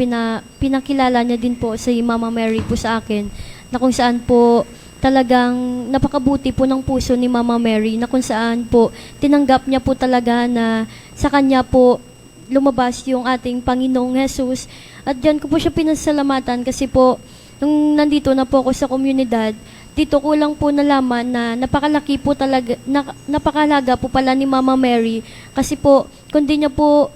pinakilala niya din po si Mama Mary po sa akin, na kung saan po talagang napakabuti po ng puso ni Mama Mary, na kung saan po tinanggap niya po talaga na sa kanya po lumabas yung ating Panginoong Jesus. At diyan ko po siya pinasalamatan kasi po nung nandito na po ako sa komunidad, dito ko lang po nalaman na napakalaki po talaga, napakalaga po pala ni Mama Mary kasi po hindi niya po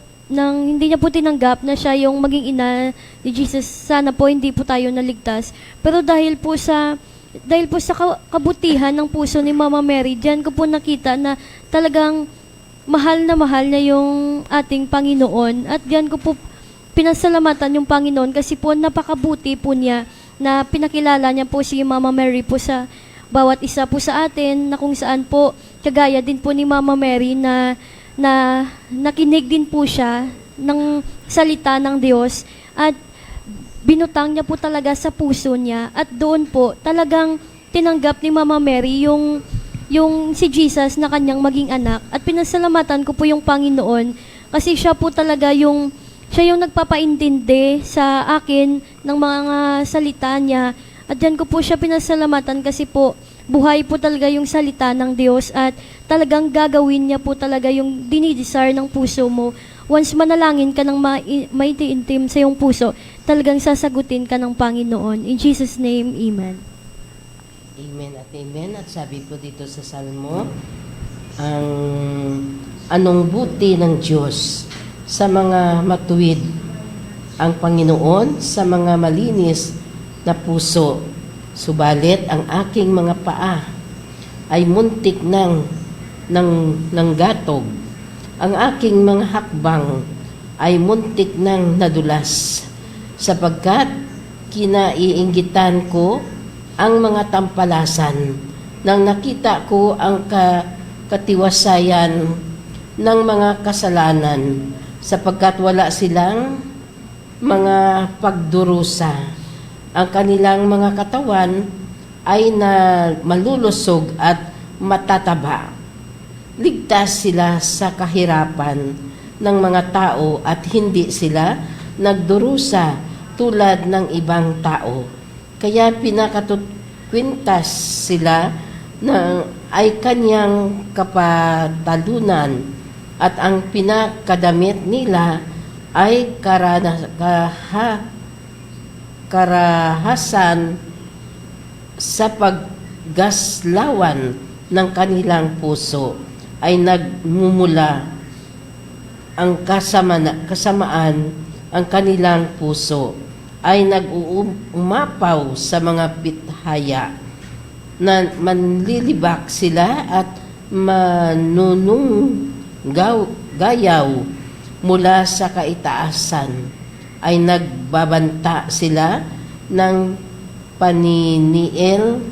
tinanggap na siya yung maging ina ni Jesus, sana po hindi po tayo naligtas. Pero dahil po sa kabutihan ng puso ni Mama Mary, diyan ko po nakita na talagang mahal na mahal niya yung ating Panginoon. At diyan ko po pinasalamatan yung Panginoon kasi po napakabuti po niya na pinakilala niya po si Mama Mary po sa bawat isa po sa atin, na kung saan po kagaya din po ni Mama Mary na nakinig din po siya ng salita ng Diyos at binutang niya po talaga sa puso niya, at doon po talagang tinanggap ni Mama Mary yung si Jesus na kanyang maging anak. At pinasalamatan ko po yung Panginoon kasi siya po talaga yung nagpapaintindi sa akin ng mga salita niya. At diyan ko po siya pinasalamatan kasi po buhay po talaga yung salita ng Diyos at talagang gagawin niya po talaga yung dinidesire ng puso mo. Once manalangin ka ng maiintim sa iyong puso, talagang sasagutin ka ng Panginoon. In Jesus' name, Amen. Amen at amen. At sabi po dito sa Salmo, ang anong buti ng Diyos sa mga matuwid, ang Panginoon sa mga malinis na puso. Subalit ang aking mga paa ay muntik ng gatog. Ang aking mga hakbang ay muntik ng nadulas, sapagkat kinaiinggitan ko ang mga tampalasan nang nakita ko ang katiwasayan ng mga kasalanan, sapagkat wala silang mga pagdurusa. Ang kanilang mga katawan ay na malulusog at matataba. Ligtas sila sa kahirapan, ng mga tao at hindi sila nagdurusa tulad ng ibang tao. Kaya pinakatukwintas sila na ay kanyang kapatalunan at ang pinakadamit nila ay karahasan sa paggaslawan ng kanilang puso ay nagmumula ang kasamaan ang kanilang puso ay nag-uumapaw sa mga bithaya na manlilibak sila at gayaw mula sa kaitaasan ay nagbabanta sila ng paniniil,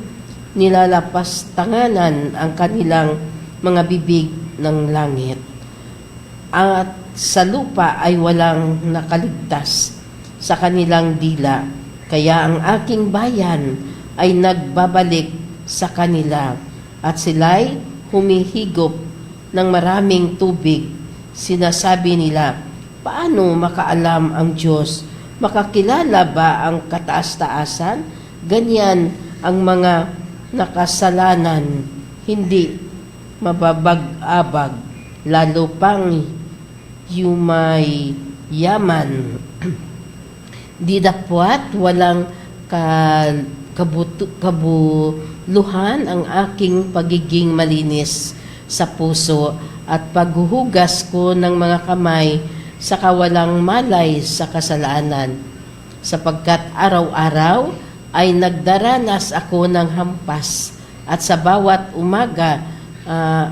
nilalapastanganan ang kanilang mga bibig ng langit. At sa lupa ay walang nakaligtas sa kanilang dila, kaya ang aking bayan ay nagbabalik sa kanila at sila'y humihigop ng maraming tubig. Sinasabi nila, paano makaalam ang Diyos? Makakilala ba ang kataas-taasan? Ganyan ang mga nakasalanan, hindi mababag-abag, lalo pang yaman. Di dapwat, walang kabuluhan ang aking pagiging malinis sa puso at paghuhugas ko ng mga kamay sa kawalang malay sa kasalanan, sapagkat araw-araw ay nagdaranas ako ng hampas at sa bawat umaga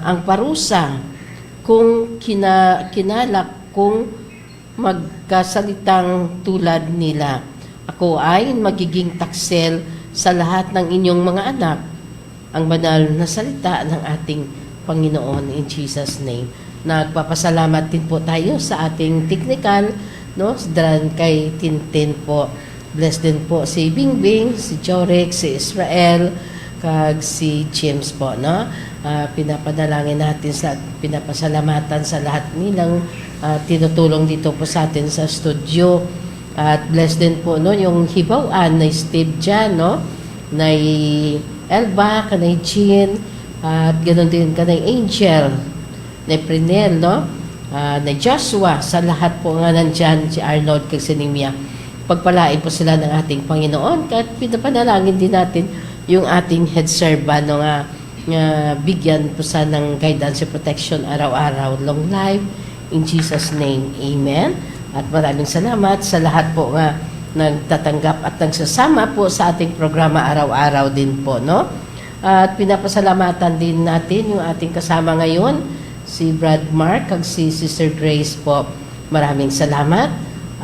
ang parusa kung kinalak kong magkasalitang tulad nila. Ako ay magiging taksel sa lahat ng inyong mga anak, ang banal na salita ng ating Panginoon in Jesus' name. Nagpapasalamat din po tayo sa ating technical, no? Kay Tintin po. Bless din po si Bingbing, si Jorek, si Israel, kag si James po, no? Pinapanalangin natin pinapasalamatan sa lahat nilang tinutulong dito po sa atin sa studio. At bless din po, no, yung hibawaan na Steve dyan, no? Na Elba, kanay Jean, at ganoon din kanay Angel, na Prinel, no? Na Joshua, sa lahat po nga nandyan, si Arnold kag si Nimia. Pagpalain po sila ng ating Panginoon, at pinapanalangin din natin yung ating head servant, no, nga bigyan po sa ng guidance and protection araw-araw. Long life, in Jesus' name, amen. At maraming salamat sa lahat po nga nagtatanggap at nagsasama po sa ating programa araw-araw din po, no? At pinapasalamatan din natin yung ating kasama ngayon, si Brad Mark at si Sister Grace po. Maraming salamat.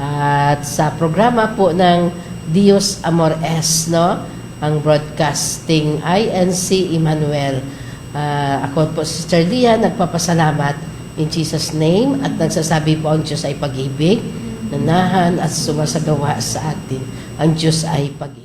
At sa programa po ng Dios Amor Es, no? Ang broadcasting INC Emmanuel. Ako po, Sister Leah, nagpapasalamat in Jesus' name at nagsasabi po ang Diyos ay pag-ibig, nanahan at sumasagawa sa atin. Ang Diyos ay pag-ibig.